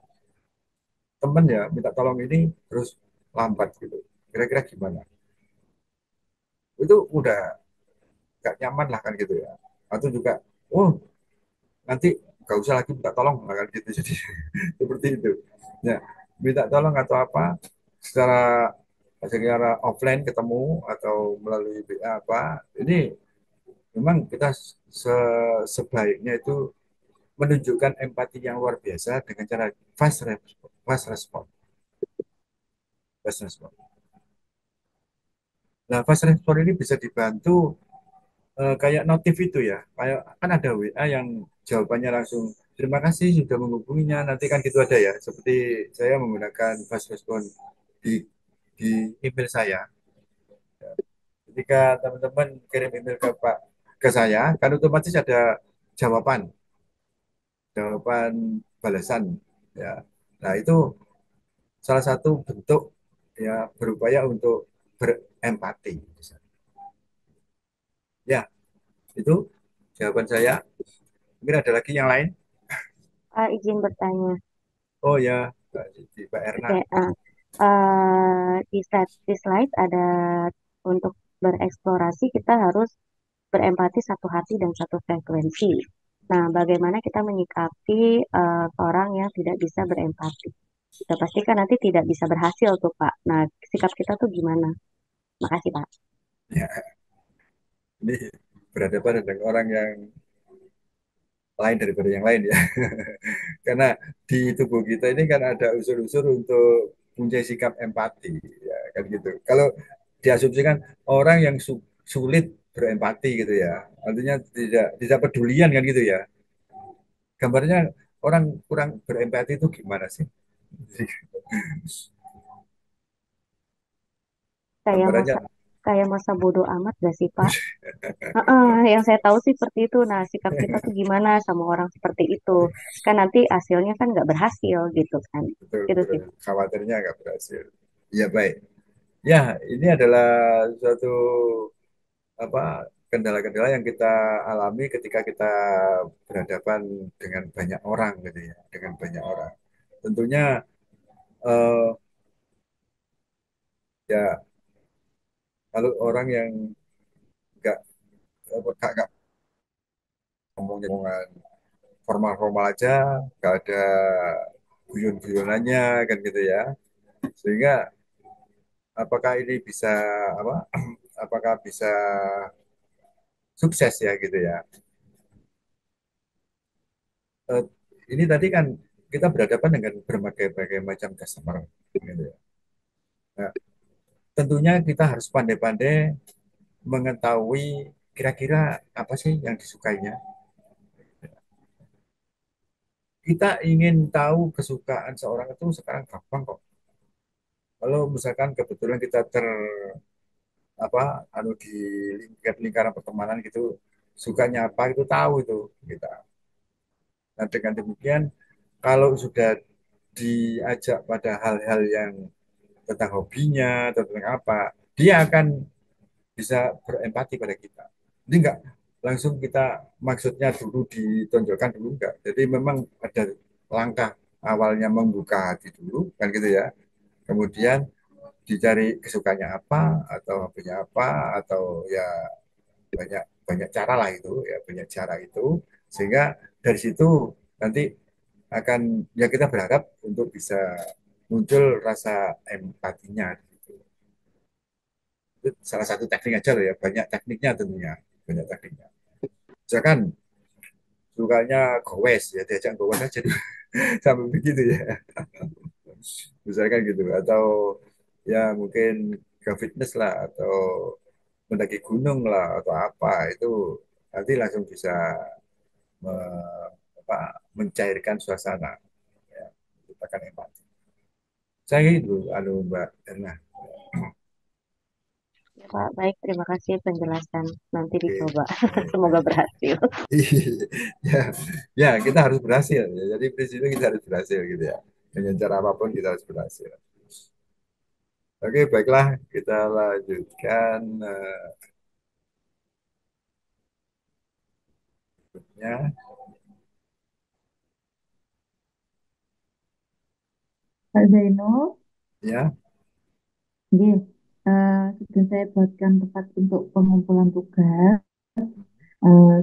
Temen ya minta tolong ini terus lambat gitu. Kira-kira gimana? Itu udah gak nyaman lah kan gitu ya. Atau juga, oh nanti gak usah lagi minta tolong lah kan gitu. Jadi seperti itu. Ya, minta tolong atau apa secara secara offline ketemu atau melalui BA apa. Ini memang kita sebaiknya itu menunjukkan empati yang luar biasa dengan cara fast respon, fast respon. Nah, fast respon ini bisa dibantu kayak notif itu ya. Kayak kan ada WA yang jawabannya langsung terima kasih sudah menghubunginya. Nanti kan gitu ada ya. Seperti saya menggunakan fast respon di di email saya. Ketika teman-teman kirim email ke saya, kan otomatis ada jawaban, jawaban balasan ya. Nah, itu salah satu bentuk ya berupaya untuk berempati. Ya, itu jawaban saya. Mungkin ada lagi yang lain. Izin bertanya. Oh ya, Mbak Erna. Oke, di slide ada untuk bereksplorasi kita harus berempati satu hati dan satu frekuensi. Nah, bagaimana kita menyikapi orang yang tidak bisa berempati? Kita pastikan nanti tidak bisa berhasil tuh Pak. Nah, sikap kita tuh gimana? Makasih Pak. Ya, ini berhadapan dengan orang yang lain daripada yang lain ya. Karena di tubuh kita ini kan ada unsur-unsur untuk punya sikap empati, ya kan gitu. Kalau diasumsikan orang yang sulit berempati gitu ya, artinya tidak pedulian kan gitu ya. Gambarnya orang kurang berempati itu gimana sih? Kayak Gambarannya masa kayak masa bodoh amat gak sih Pak? Heeh, yang saya tahu sih seperti itu. Nah, sikap kita tuh gimana sama orang seperti itu? Kan nanti hasilnya kan nggak berhasil gitu kan. betul, Gitu betul. sih. Khawatirnya nggak berhasil. Ya baik. Ya, ini adalah suatu apa kendala-kendala yang kita alami ketika kita berhadapan dengan banyak orang gitu ya, dengan banyak orang. Tentunya eh, ya kalau orang yang nggak nggak ngomongnya omongan formal-formal aja, nggak ada guyon-guyonannya kan gitu ya, sehingga apakah ini bisa apa? Apakah bisa sukses ya gitu ya? Eh, ini tadi kan kita berhadapan dengan berbagai-bagai macam customer gitu ya. Nah, tentunya kita harus pandai-pandai mengetahui kira-kira apa sih yang disukainya. Kita ingin tahu kesukaan seorang itu sekarang gampang kok. Kalau misalkan kebetulan kita apa di lingkaran pertemanan gitu, sukanya apa itu tahu itu kita. Nah, dengan demikian kalau sudah diajak pada hal-hal yang tentang hobinya atau tentang apa, dia akan bisa berempati pada kita. Jadi enggak langsung kita maksudnya dulu ditonjolkan dulu enggak. Jadi memang ada langkah awalnya membuka hati dulu kan gitu ya. Kemudian dicari kesukanya apa atau hobinya apa atau ya banyak banyak cara lah itu ya banyak cara itu sehingga dari situ nanti akan ya kita berharap untuk bisa muncul rasa empatinya gitu. Itu salah satu teknik aja loh ya, banyak tekniknya tentunya, banyak tekniknya. Misalkan sukanya gowes ya diajak gowes aja sampai begitu ya. Misalkan gitu atau ya mungkin ke fitness lah atau mendaki gunung lah atau apa itu nanti langsung bisa me- mencairkan suasana ya, menciptakan empati. Saya itu Mbak Erna. Ya, Pak, baik. Terima kasih penjelasan. Nanti Oke, dicoba. baik, Semoga baik. berhasil. Ya, ya kita harus berhasil. Ya. Jadi prinsipnya kita harus berhasil gitu ya. Dengan cara apapun kita harus berhasil. Oke, baiklah kita lanjutkan ya. Pak Zainul, Ya, nggih, sudah saya buatkan tempat untuk pengumpulan tugas.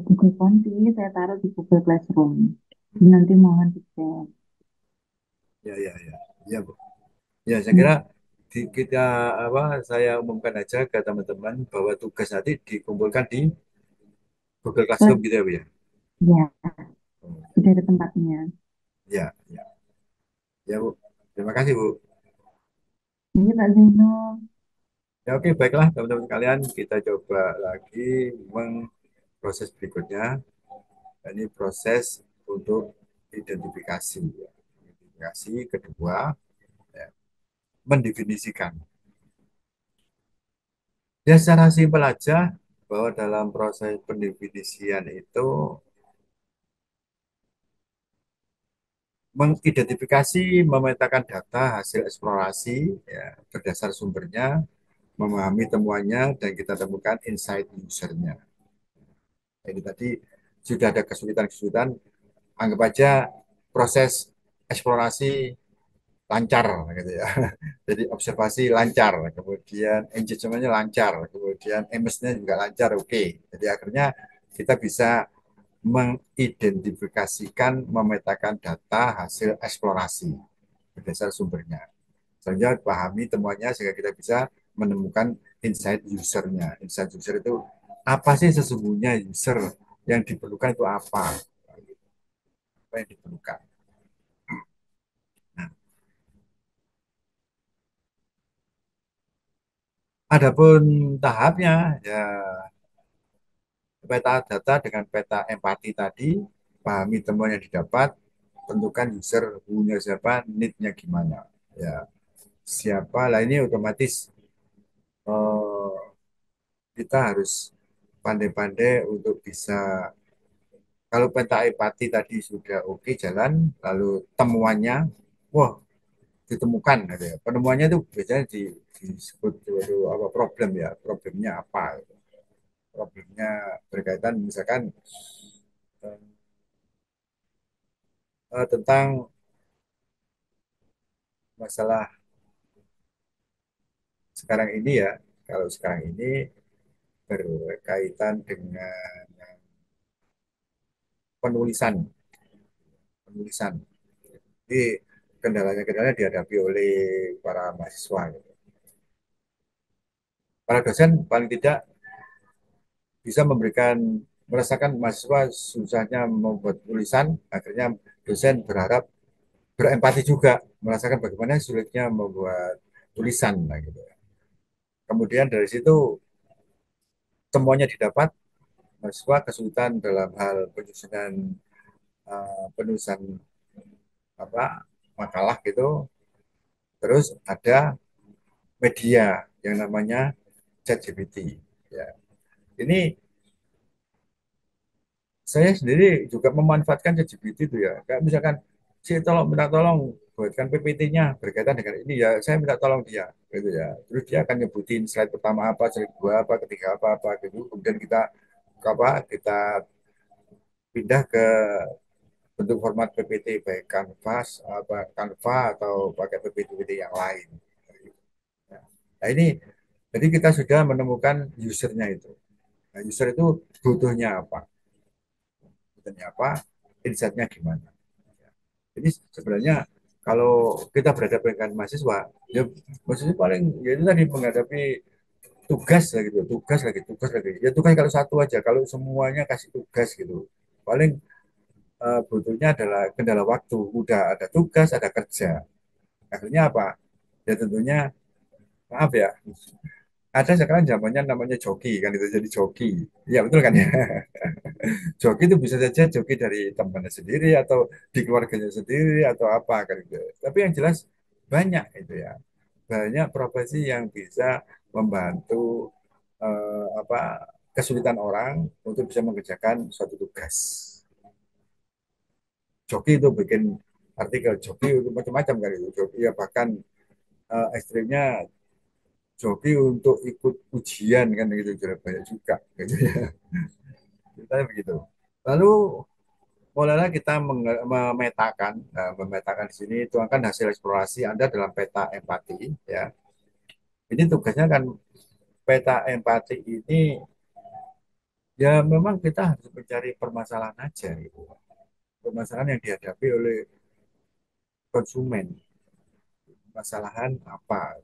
Google Fonti saya taruh di Google Classroom. Nanti mohon dicek. ya, ya, ya, ya, Bu. Ya, saya Ya, kira kita saya umumkan aja ke teman-teman bahwa tugas nanti dikumpulkan di Google Class- Classroom gitu ya, Bu ya. ya. Sudah ada tempatnya. Ya, ya, ya Bu. Terima kasih Bu. Ini Pak Zainul. Ya oke, baiklah teman-teman sekalian, kita coba lagi proses berikutnya. Ini proses untuk identifikasi. Ya. Identifikasi kedua, ya, mendefinisikan. Ya secara simpel aja bahwa dalam proses pendefinisian itu mengidentifikasi, memetakan data hasil eksplorasi ya, berdasar sumbernya, memahami temuannya, dan kita temukan insight usernya. Jadi tadi sudah ada kesulitan-kesulitan, anggap aja proses eksplorasi lancar gitu ya. Jadi observasi lancar, kemudian engagementnya lancar, kemudian MS-nya juga lancar, oke. Jadi akhirnya kita bisa mengidentifikasikan, memetakan data hasil eksplorasi berdasar sumbernya. Selanjutnya pahami temuannya sehingga kita bisa menemukan insight usernya. Insight user itu apa sih sesungguhnya user yang diperlukan itu apa? Apa yang diperlukan? Nah, adapun tahapnya ya peta data dengan peta empati tadi, pahami temuan yang didapat, tentukan user punya siapa, need-nya gimana. Ya, siapa lah ini otomatis eh, kita harus pandai-pandai untuk bisa kalau peta empati tadi sudah oke jalan, lalu temuannya, wah ditemukan, gitu ya. Penemuannya itu biasanya disebut itu apa problem ya, problemnya apa? Gitu. Problemnya berkaitan misalkan eh, tentang masalah sekarang ini ya. Kalau sekarang ini berkaitan dengan penulisan, penulisan. Jadi kendalanya dihadapi oleh para mahasiswa. Gitu. Para dosen paling tidak bisa merasakan mahasiswa susahnya membuat tulisan, akhirnya dosen berharap berempati juga merasakan bagaimana sulitnya membuat tulisan, nah, gitu. Kemudian dari situ temuannya didapat, mahasiswa kesulitan dalam hal penyusunan penulisan apa makalah gitu, terus ada media yang namanya ChatGPT. Ya, ini saya sendiri juga memanfaatkan ChatGPT itu ya. Kayak misalkan, tolong minta tolong buatkan PPT-nya berkaitan dengan ini ya, saya minta tolong dia gitu ya. Terus dia akan nyebutin slide pertama apa, slide kedua apa, ketiga apa apa gitu. Kemudian kita pindah ke bentuk format PPT baik Canva atau pakai PPT yang lain. Nah ini jadi kita sudah menemukan usernya itu. Nah, user itu butuhnya apa? Butuhnya apa? Insight-nya gimana? Jadi sebenarnya kalau kita berhadapan dengan mahasiswa, ya mahasiswa paling ya itu tadi menghadapi tugas lagi gitu, tugas lagi, tugas lagi. Ya tugas kalau satu aja, kalau semuanya kasih tugas gitu, paling butuhnya adalah kendala waktu. Udah ada tugas, ada kerja. Akhirnya apa? Ya tentunya maaf ya, ada sekarang zamannya namanya joki kan itu jadi joki. Ya betul kan ya. Joki itu bisa saja joki dari temannya sendiri atau di keluarganya sendiri atau apa kan gitu. Tapi yang jelas banyak itu ya. Banyak profesi yang bisa membantu apa kesulitan orang untuk bisa mengerjakan suatu tugas. Joki itu bikin artikel, joki itu macam-macam kan itu. Joki ya bahkan ekstrimnya joki untuk ikut ujian kan gitu banyak juga gitu ya. Ceritanya begitu. Lalu mulailah kita memetakan, memetakan di sini tuangkan hasil eksplorasi Anda dalam peta empati ya. Ini tugasnya kan peta empati ini ya memang kita harus mencari permasalahan aja gitu. Permasalahan yang dihadapi oleh konsumen. Permasalahan apa?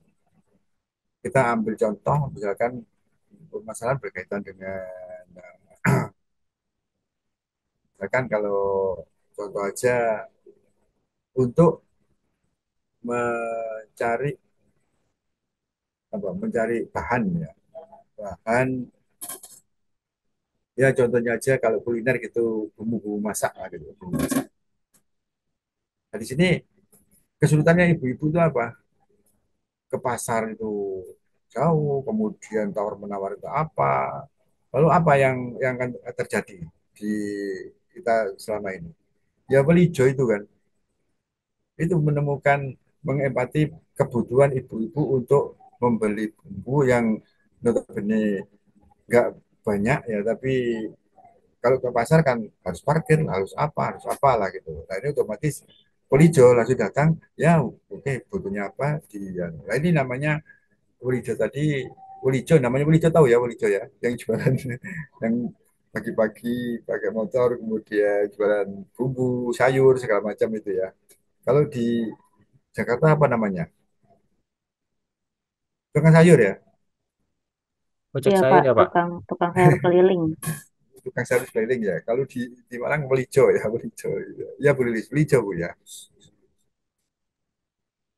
Kita ambil contoh misalkan permasalahan berkaitan dengan misalkan kalau contoh aja untuk mencari mencari bahan ya, bahan ya contohnya aja kalau kuliner gitu bumbu-bumbu masak lah gitu. Bumbu masak. Nah, di sini kesulitannya ibu-ibu itu apa? Ke pasar itu jauh, kemudian tawar menawar itu apa? Lalu apa yang akan terjadi di kita selama ini? Ya beli jo itu kan, itu menemukan mengempati kebutuhan ibu-ibu untuk membeli bumbu yang notabene nggak banyak ya, tapi kalau ke pasar kan harus parkir, harus apa lah gitu. Nah ini otomatis Polijo langsung datang, ya oke butuhnya apa di ya. Nah ini namanya Polijo tadi, Polijo namanya Polijo tahu ya Polijo ya, yang jualan yang pagi-pagi pakai motor kemudian jualan bumbu, sayur segala macam itu ya. Kalau di Jakarta apa namanya? Tukang sayur ya, Ojek Iya sayur Pak, ya Pak. tukang tukang sayur keliling. tukang sayur keliling ya. Kalau di Malang Belijo ya, Belijo. Ya Bu Lilis, Belijo Bu ya.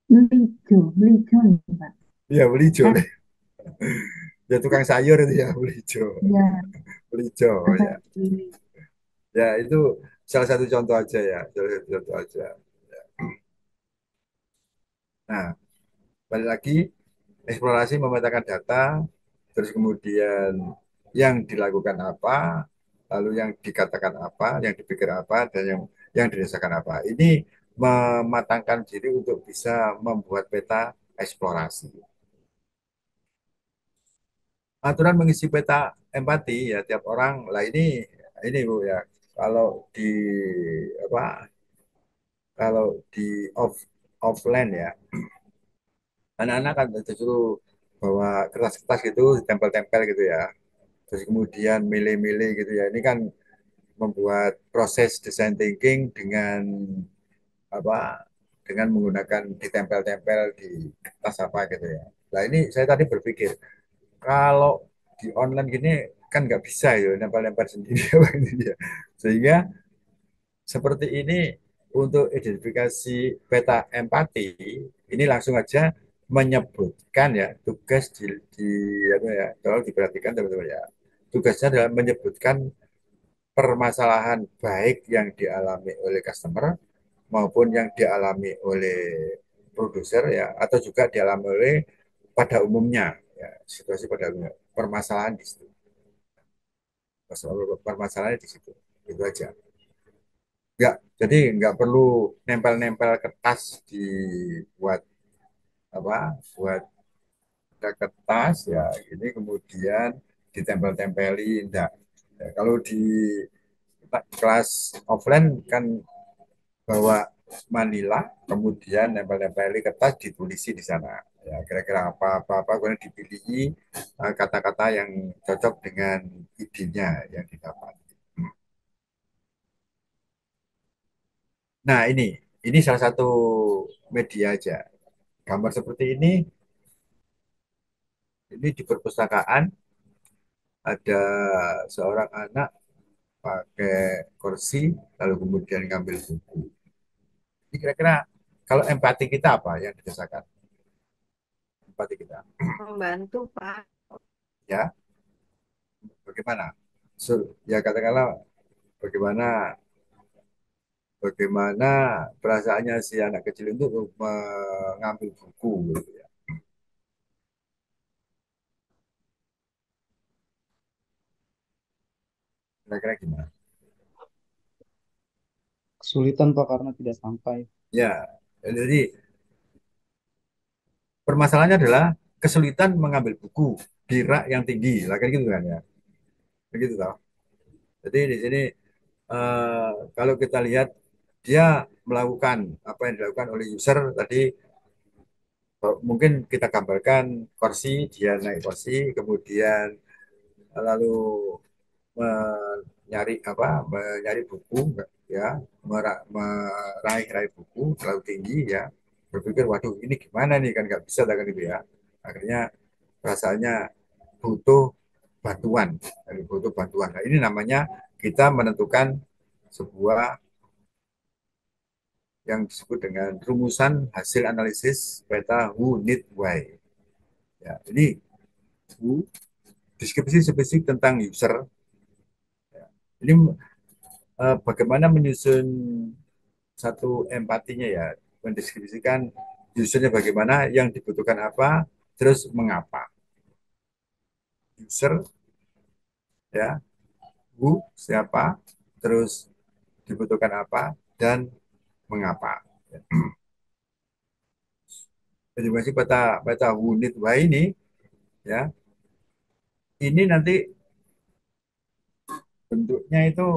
Melijo, melijo ya, Pak. Iya Belijo. Eh, Ya tukang sayur itu ya Belijo. ya, Belijo masa ya. ini. Ya itu salah satu contoh aja ya, salah satu contoh aja. Nah, balik lagi eksplorasi memetakan data, terus kemudian yang dilakukan apa, lalu yang dikatakan apa, yang dipikir apa, dan yang dirasakan apa. Ini mematangkan diri untuk bisa membuat peta eksplorasi. Aturan mengisi peta empati ya tiap orang lah ini Bu ya. Kalau di apa kalau di offline ya anak-anak kan disuruh bawa kertas-kertas gitu ditempel-tempel gitu ya, terus kemudian milih-milih gitu ya. Ini kan membuat proses design thinking dengan apa dengan menggunakan ditempel-tempel di kertas apa gitu ya. Nah ini saya tadi berpikir kalau di online gini kan nggak bisa ya nempel-nempel sendiri apa gitu ya. Sehingga seperti ini untuk identifikasi peta empati ini langsung aja menyebutkan ya tugas di apa ya, kalau diperhatikan teman-teman ya, tugasnya adalah menyebutkan permasalahan baik yang dialami oleh customer maupun yang dialami oleh produser ya, atau juga dialami oleh pada umumnya ya, situasi pada umumnya, permasalahan di situ, permasalahannya di situ, itu aja. Nggak, jadi nggak perlu nempel-nempel kertas dibuat apa, buat ada kertas ya ini kemudian ditempel-tempelin. Enggak. Ya, kalau di kelas offline kan bawa Manila, kemudian nempel-nempeli kertas ditulisi di sana. Ya, kira-kira apa-apa, kemudian dipilih kata-kata yang cocok dengan idenya yang didapat. Nah, ini salah satu media aja. Gambar seperti ini di perpustakaan ada seorang anak pakai kursi lalu kemudian ngambil buku. Ini kira-kira kalau empati kita apa yang dirasakan? Empati kita, Membantu, Pak. ya bagaimana? Ya katakanlah bagaimana bagaimana perasaannya si anak kecil itu mengambil buku gitu ya. Kira-kira gimana? Kesulitan Pak karena tidak sampai. Ya, jadi permasalahannya adalah kesulitan mengambil buku di rak yang tinggi, lah kayak gitu kan ya, begitu toh. Jadi di sini kalau kita lihat dia melakukan apa yang dilakukan oleh user tadi, mungkin kita gambarkan kursi, dia naik kursi, kemudian lalu menyari buku ya, meraih buku terlalu tinggi ya, berpikir waduh ini gimana nih kan nggak bisa kan gitu ya, akhirnya perasaannya butuh bantuan, butuh bantuan. Nah, ini namanya kita menentukan sebuah yang disebut dengan rumusan hasil analisis peta who, need, why. Ya, ini who, deskripsi spesifik tentang user. Ya, ini bagaimana menyusun satu empatinya ya, mendeskripsikan usernya bagaimana, yang dibutuhkan apa, terus mengapa. User ya, who siapa, terus dibutuhkan apa, dan mengapa. Jadi masih peta peta who, need, why ini ya, ini nanti bentuknya itu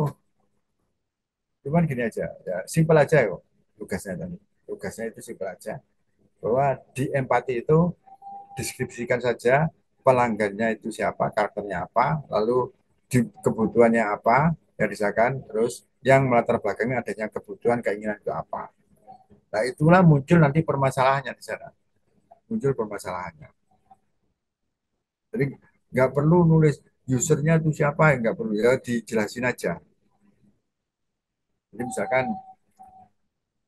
cuman gini aja ya, simpel aja kok tugasnya tadi. Tugasnya itu simpel aja, bahwa di empati itu deskripsikan saja pelanggannya itu siapa, karakternya apa, lalu di kebutuhannya apa yang disahkan, terus yang melatar belakangnya adanya kebutuhan keinginan itu apa. Nah itulah muncul nanti permasalahannya di sana, muncul permasalahannya. Jadi nggak perlu nulis usernya itu siapa, nggak perlu, ya dijelasin aja. Jadi misalkan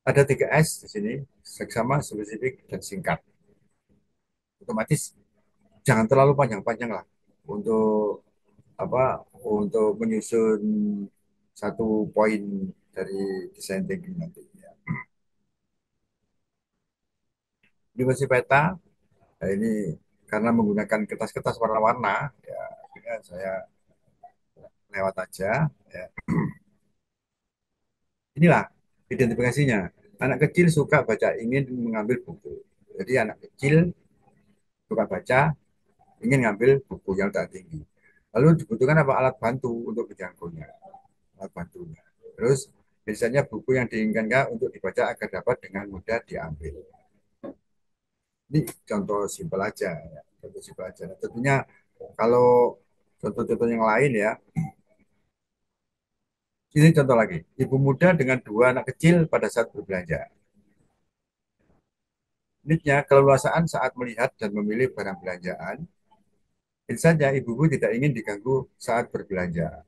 ada 3S di sini, seksama, spesifik, dan singkat. Otomatis jangan terlalu panjang-panjang lah untuk apa, untuk menyusun satu poin dari desain thinking nanti. Ya. Di versi peta, nah ini karena menggunakan kertas-kertas warna-warna, ya saya lewat aja. Ya. Inilah identifikasinya. Anak kecil suka baca, ingin mengambil buku. Jadi anak kecil suka baca, ingin ngambil buku yang tak tinggi. Lalu dibutuhkan apa, alat bantu untuk menjangkaunya, alat bantunya. Terus biasanya buku yang diinginkan untuk dibaca agar dapat dengan mudah diambil. Ini contoh simpel aja, ya. Contoh simpel aja. Nah, tentunya kalau contoh-contoh yang lain ya, ini contoh lagi. Ibu muda dengan dua anak kecil pada saat berbelanja. Uniknya, keleluasaan saat melihat dan memilih barang belanjaan. Tentu saja ibu-ibu tidak ingin diganggu saat berbelanja.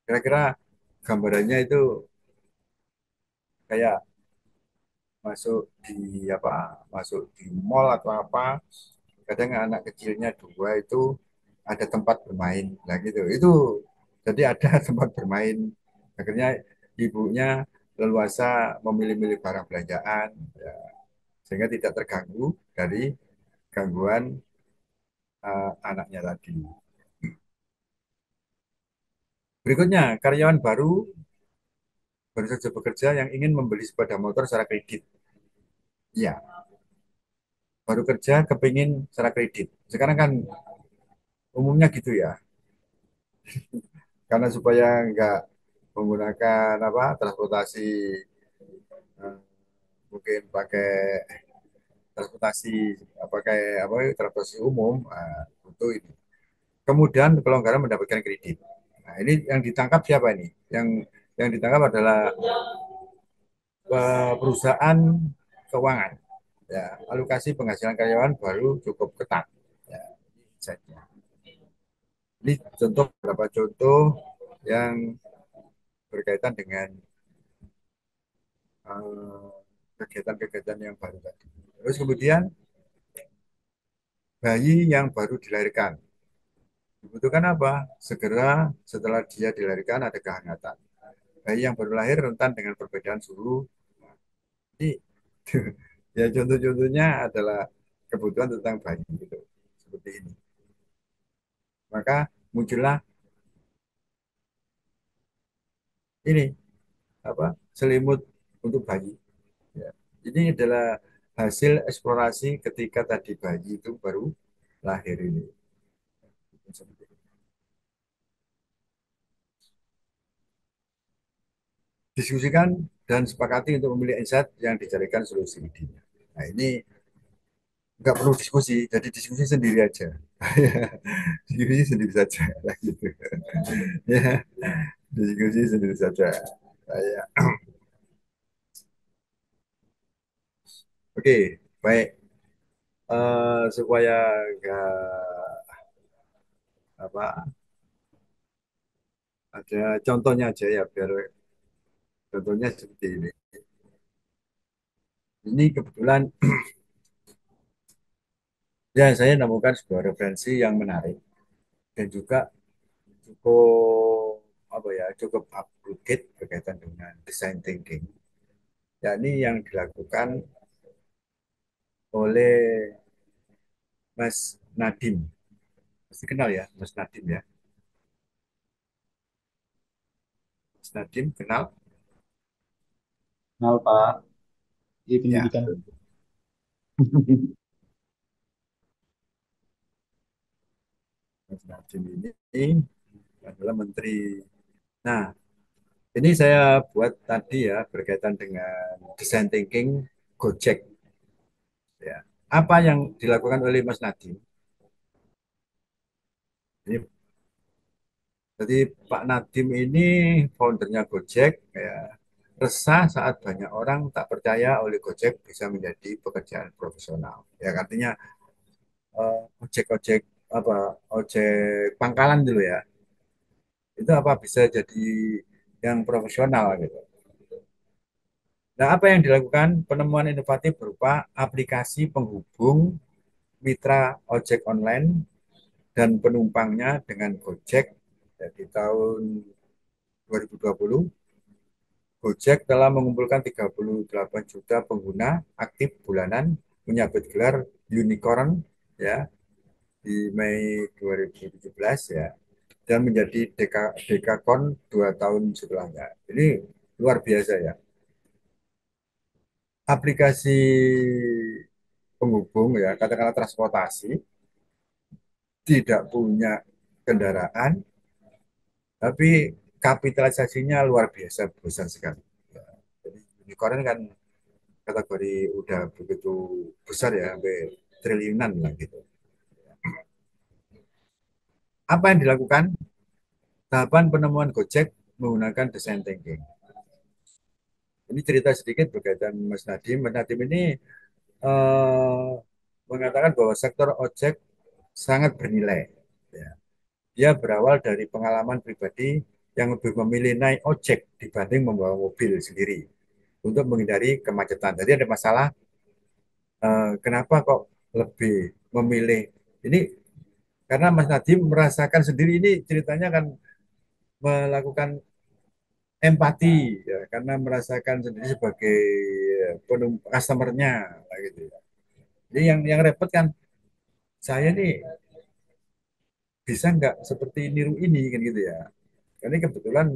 Kira-kira gambarannya itu kayak masuk di apa, masuk di mall atau apa, kadang anak kecilnya dua itu ada tempat bermain, nah gitu itu, jadi ada tempat bermain, akhirnya ibunya leluasa memilih-milih barang belanjaan ya, sehingga tidak terganggu dari gangguan anaknya tadi. Berikutnya, karyawan baru saja bekerja yang ingin membeli sepeda motor secara kredit. Iya, baru kerja kepingin secara kredit. Sekarang kan umumnya gitu ya, karena supaya nggak menggunakan apa, transportasi, eh, mungkin pakai transportasi apa, kayak apa, transportasi umum, untuk ini. Kemudian pelonggaran mendapatkan kredit. Nah, ini yang ditangkap siapa ini? Yang ditangkap adalah perusahaan keuangan. Ya, alokasi penghasilan karyawan baru cukup ketat. Ya, ini saja. Ini contoh, beberapa contoh yang berkaitan dengan eh, kegiatan-kegiatan yang baru tadi. Terus kemudian bayi yang baru dilahirkan. Dibutuhkan apa? Segera setelah dia dilahirkan ada kehangatan. Bayi yang baru lahir rentan dengan perbedaan suhu. Ini ya contoh-contohnya adalah kebutuhan tentang bayi gitu. Seperti ini. Maka muncullah ini apa? Selimut untuk bayi. Ya. Ini adalah hasil eksplorasi ketika tadi bayi itu baru lahir ini. Diskusikan dan sepakati untuk memilih insight yang dicarikan solusi idenya. Nah ini nggak perlu diskusi, jadi diskusi sendiri aja. Diskusi sendiri saja, lah gitu. Ya, diskusi sendiri saja. Ya. Oke, baik. Supaya nggak apa, ada contohnya aja ya, biar contohnya seperti ini. Ini kebetulan ya saya nemukan sebuah referensi yang menarik dan juga cukup apa ya, cukup up to date berkaitan dengan design thinking. Yakni yang dilakukan oleh Mas Nadim. Pasti kenal ya, Mas Nadim ya. Mas Nadim kenal? Kenal Pak. Di Ya, pendidikan. Mas Nadim ini adalah menteri. Nah, ini saya buat tadi ya berkaitan dengan design thinking Gojek. Ya. Apa yang dilakukan oleh Mas Nadim? Ini, jadi Pak Nadim ini foundernya Gojek, ya, resah saat banyak orang tak percaya oleh Gojek bisa menjadi pekerjaan profesional. Ya artinya ojek-ojek apa ojek pangkalan dulu ya, itu apa bisa jadi yang profesional gitu. Nah, apa yang dilakukan? Penemuan inovatif berupa aplikasi penghubung mitra ojek online dan penumpangnya dengan Gojek. Jadi tahun 2020, Gojek telah mengumpulkan 38 juta pengguna aktif bulanan, menyabet gelar unicorn ya di Mei 2017 ya, dan menjadi dekakon 2 tahun setelahnya. Ini luar biasa ya. Aplikasi penghubung ya, katakanlah transportasi, tidak punya kendaraan, tapi kapitalisasinya luar biasa besar sekali. Ya, jadi unicorn kan kategori udah begitu besar ya, sampai triliunan lah gitu. Apa yang dilakukan? Tahapan penemuan Gojek menggunakan design thinking. Ini cerita sedikit berkaitan Mas Nadim. Mas Nadim ini eh, mengatakan bahwa sektor ojek sangat bernilai. Ya. Dia berawal dari pengalaman pribadi yang lebih memilih naik ojek dibanding membawa mobil sendiri untuk menghindari kemacetan. Jadi ada masalah, kenapa kok lebih memilih ini? Karena Mas Nadim merasakan sendiri, ini ceritanya kan melakukan empati ya, karena merasakan sendiri sebagai penumpang customernya gitu ya. Jadi yang repot kan saya nih bisa nggak seperti niru ini kan gitu ya. Karena kebetulan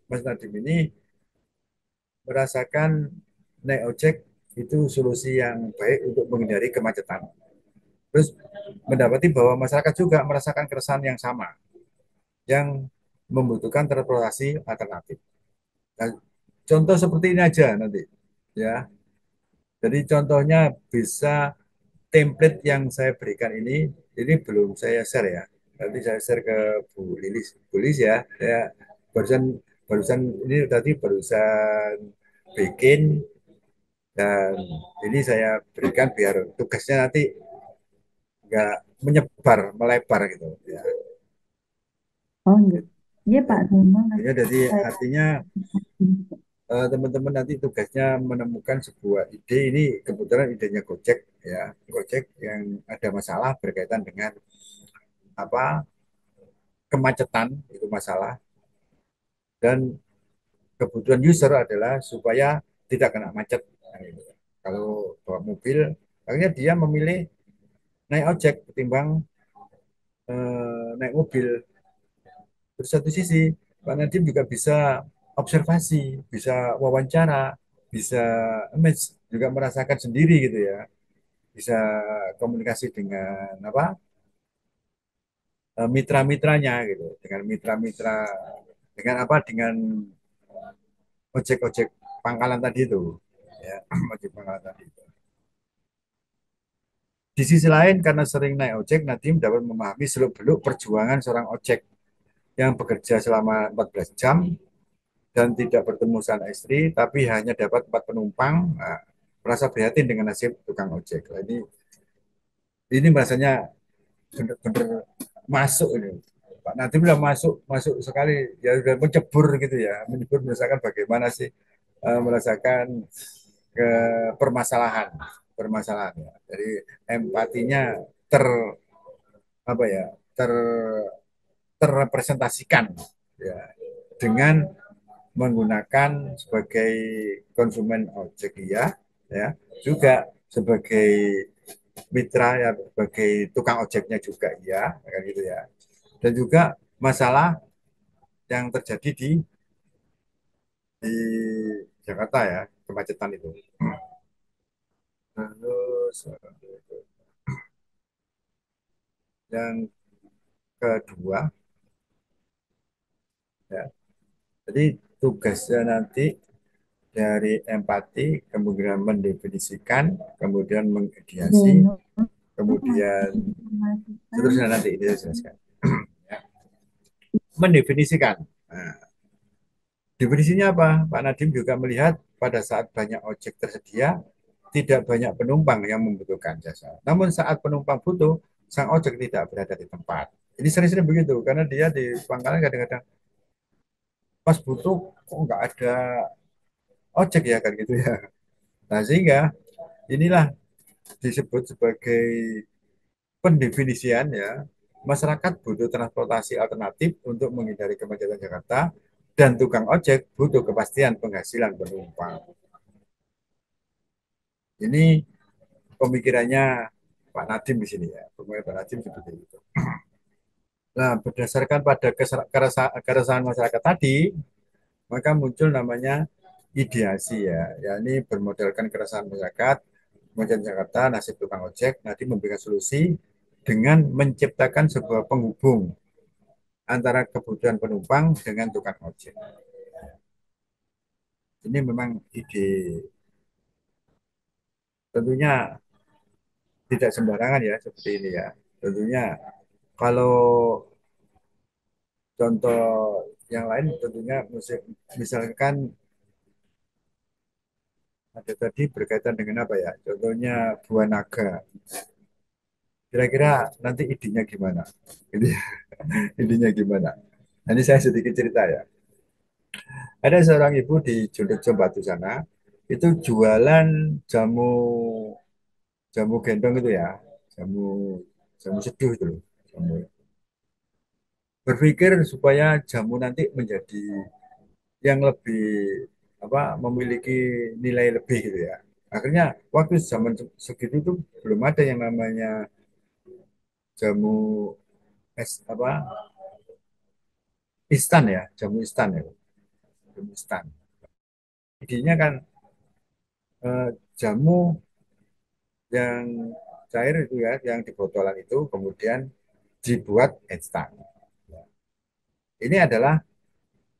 Mas Nadim ini merasakan naik ojek itu solusi yang baik untuk menghindari kemacetan. Terus mendapati bahwa masyarakat juga merasakan keresahan yang sama, yang membutuhkan transportasi alternatif. Nah, contoh seperti ini aja nanti, ya. Jadi contohnya bisa template yang saya berikan ini belum saya share ya. Nanti saya share ke Bu Lilis, Bu Lilis ya. Saya barusan barusan ini tadi barusan bikin dan ini saya berikan biar tugasnya nanti nggak menyebar, melebar gitu. Ya. Oh iya. Iya Pak, memang Ya, jadi saya artinya teman-teman nanti tugasnya menemukan sebuah ide. Ini kebetulan idenya Gojek ya, Gojek yang ada masalah berkaitan dengan apa kemacetan itu masalah, dan kebutuhan user adalah supaya tidak kena macet. Nah, gitu. Kalau bawa mobil, akhirnya dia memilih naik ojek ketimbang naik mobil. Terus satu sisi, Pak Nadiem juga bisa observasi, bisa wawancara, bisa image, juga merasakan sendiri gitu ya, bisa komunikasi dengan apa mitra-mitranya gitu, dengan mitra-mitra, dengan apa, dengan ojek-ojek pangkalan tadi itu, ya, ojek pangkalan tadi itu. Di sisi lain, karena sering naik ojek, Nadiem dapat memahami seluk-beluk perjuangan seorang ojek yang bekerja selama 14 jam dan tidak bertemu sang istri, tapi hanya dapat 4 penumpang. Nah, merasa prihatin dengan nasib tukang ojek. Nah, ini merasanya benar-benar masuk ini. Pak Nadiem bilang masuk, masuk sekali, ya sudah mencebur gitu ya, menyebur merasakan bagaimana sih merasakan ke permasalahan, permasalahan ya. Jadi empatinya ter apa ya ter terrepresentasikan ya dengan menggunakan sebagai konsumen ojek ya juga sebagai mitra ya sebagai tukang ojeknya juga kan gitu ya dan juga masalah yang terjadi di Jakarta ya kemacetan itu terus yang kedua ya jadi tugasnya nanti dari empati kemudian mendefinisikan kemudian mengideasi Zeno kemudian menginformasikan. seterusnya nanti ini saya jelaskan ya. Mendefinisikan nah, definisinya apa Pak Nadiem juga melihat pada saat banyak ojek tersedia tidak banyak penumpang yang membutuhkan jasa namun saat penumpang butuh sang ojek tidak berada di tempat ini sering-sering begitu karena dia di pangkalan kadang-kadang pas butuh kok nggak ada ojek ya kan gitu ya nah sehingga inilah disebut sebagai pendefinisian ya, masyarakat butuh transportasi alternatif untuk menghindari kemacetan Jakarta dan tukang ojek butuh kepastian penghasilan penumpang. Ini pemikirannya Pak Nadiem di sini ya, pemikiran Pak Nadiem seperti itu. Nah, berdasarkan pada keresahan masyarakat tadi, maka muncul namanya ideasi ya, yakni bermodalkan keresahan masyarakat, kemudian Jakarta, nasib tukang ojek, nanti memberikan solusi dengan menciptakan sebuah penghubung antara kebutuhan penumpang dengan tukang ojek. Ini memang ide tentunya tidak sembarangan ya seperti ini ya. Tentunya kalau contoh yang lain tentunya misalkan ada tadi berkaitan dengan apa ya? Contohnya buah naga. Kira-kira nanti idenya gimana? Ini idenya gimana? Nanti saya sedikit cerita ya. Ada seorang ibu di Jodojo Batu sana, itu jualan jamu jamu gendong itu ya, jamu jamu seduh itu loh. Jamu. Berpikir supaya jamu nanti menjadi yang lebih apa memiliki nilai lebih gitu ya. Akhirnya waktu zaman segitu tuh belum ada yang namanya jamu es apa instan ya, jamu instan ya, jamu instan. Idenya kan jamu yang cair itu ya, yang di botolan itu kemudian dibuat instan. Ini adalah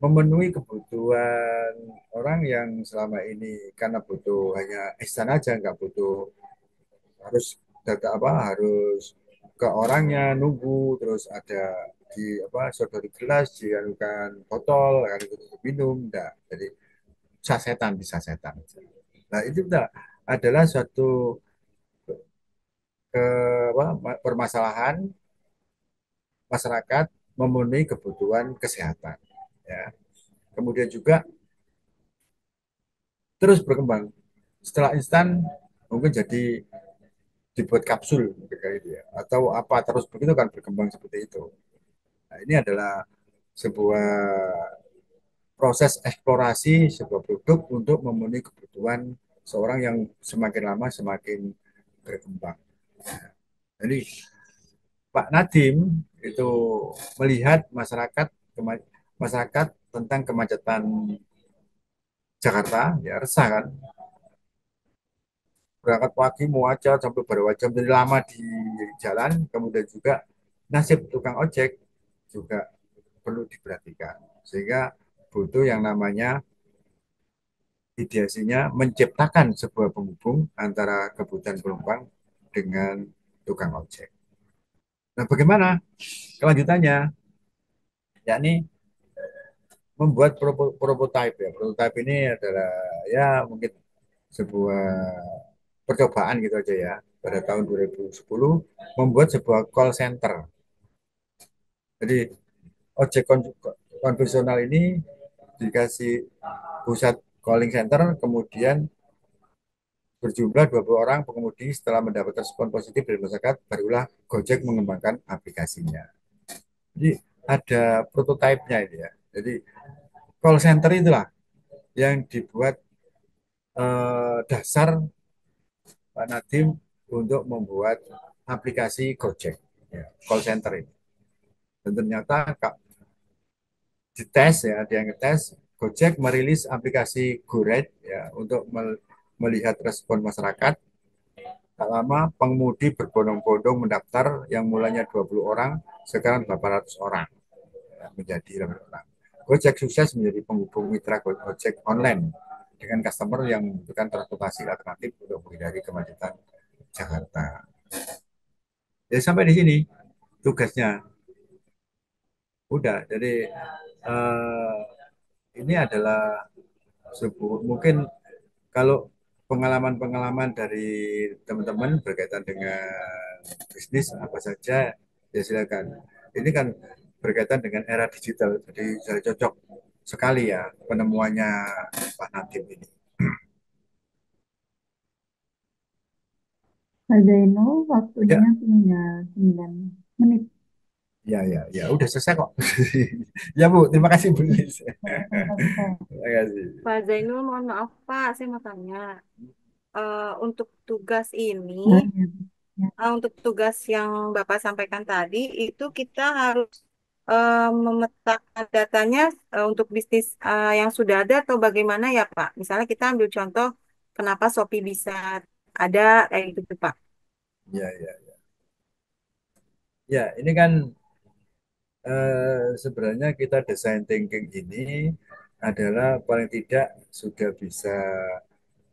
memenuhi kebutuhan orang yang selama ini karena butuh hanya instan aja, nggak butuh harus data apa harus ke orangnya nunggu terus ada di apa sodori gelas dianukan botol kan itu minum enggak jadi sasetan di sasetan nah itu enggak adalah suatu ke, permasalahan masyarakat memenuhi kebutuhan kesehatan ya kemudian juga terus berkembang setelah instan mungkin jadi dibuat kapsul kayak gitu ya atau apa terus begitu kan berkembang seperti itu. Nah, ini adalah sebuah proses eksplorasi sebuah produk untuk memenuhi kebutuhan seorang yang semakin lama semakin berkembang. Jadi Pak Nadiem itu melihat masyarakat tentang kemacetan Jakarta ya resah kan berangkat pagi mau aja sampai berapa jam jadi lama di jalan kemudian juga nasib tukang ojek juga perlu diperhatikan sehingga butuh yang namanya ideasinya menciptakan sebuah penghubung antara kebutuhan penumpang dengan tukang ojek. Nah, bagaimana kelanjutannya? Yakni membuat prototype ya. Prototype ini adalah ya mungkin sebuah percobaan gitu aja ya. Pada tahun 2010 membuat sebuah call center. Jadi ojek konvensional ini dikasih pusat calling center, kemudian berjumlah 20 orang pengemudi setelah mendapat respon positif dari masyarakat, barulah Gojek mengembangkan aplikasinya. Jadi ada prototipenya ini ya. Jadi call center itulah yang dibuat dasar Pak Nadiem untuk membuat aplikasi Gojek, ya, call center ini. Dan ternyata dites ya, ada yang ngetes, Gojek merilis aplikasi GoRide ya untuk melihat respon masyarakat. Tak lama pengemudi berbondong-bondong mendaftar yang mulanya 20 orang, sekarang 800 orang ya, menjadi 800 orang. Gojek sukses menjadi penghubung mitra Gojek online dengan customer yang membutuhkan transportasi alternatif untuk menghindari kemacetan Jakarta. Jadi sampai di sini tugasnya. Udah, jadi eh, ini adalah sebuah mungkin kalau pengalaman-pengalaman dari teman-teman berkaitan dengan bisnis apa saja ya silakan. Ini kan berkaitan dengan era digital, jadi saya cocok sekali ya penemuannya Pak Nadiem ini. Pak Zainul, waktunya Ya, tinggal 9 menit. ya, ya, ya, udah selesai kok. Ya Bu, terima kasih Bu Lis. Terima kasih. Pak Zainul, mohon maaf Pak, saya mau tanya. Untuk tugas ini, Oh, iya. Ya. untuk tugas yang Bapak sampaikan tadi, itu kita harus memetakan datanya untuk bisnis yang sudah ada atau bagaimana ya Pak? Misalnya kita ambil contoh, kenapa Shopee bisa ada kayak gitu tuh, Pak. Ya, ya, ya, ini kan sebenarnya kita design thinking ini adalah paling tidak sudah bisa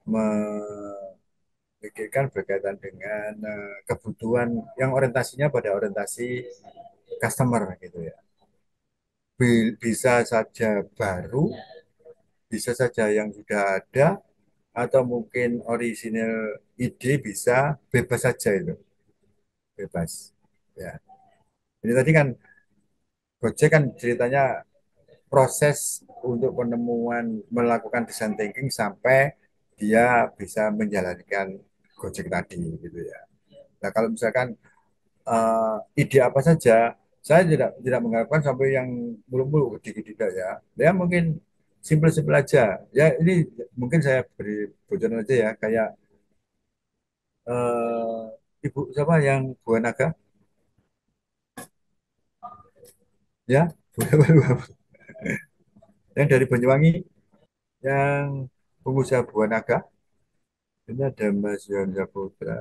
memikirkan berkaitan dengan kebutuhan yang orientasinya pada orientasi customer gitu ya. Bisa saja baru, bisa saja yang sudah ada, atau mungkin original ide bisa bebas saja itu, bebas. Ya. Ini tadi kan Gojek kan ceritanya proses untuk penemuan melakukan design thinking sampai dia bisa menjalankan Gojek tadi gitu ya. Nah kalau misalkan ide apa saja, saya tidak mengharapkan sampai yang muluk-muluk gede tidak ya. Ya mungkin simpel-simpel aja. Ya ini mungkin saya beri bocoran aja ya kayak ibu siapa yang buah naga ya yang dari Banyuwangi yang pengusaha buah naga ini ada Mas Yohanes Putra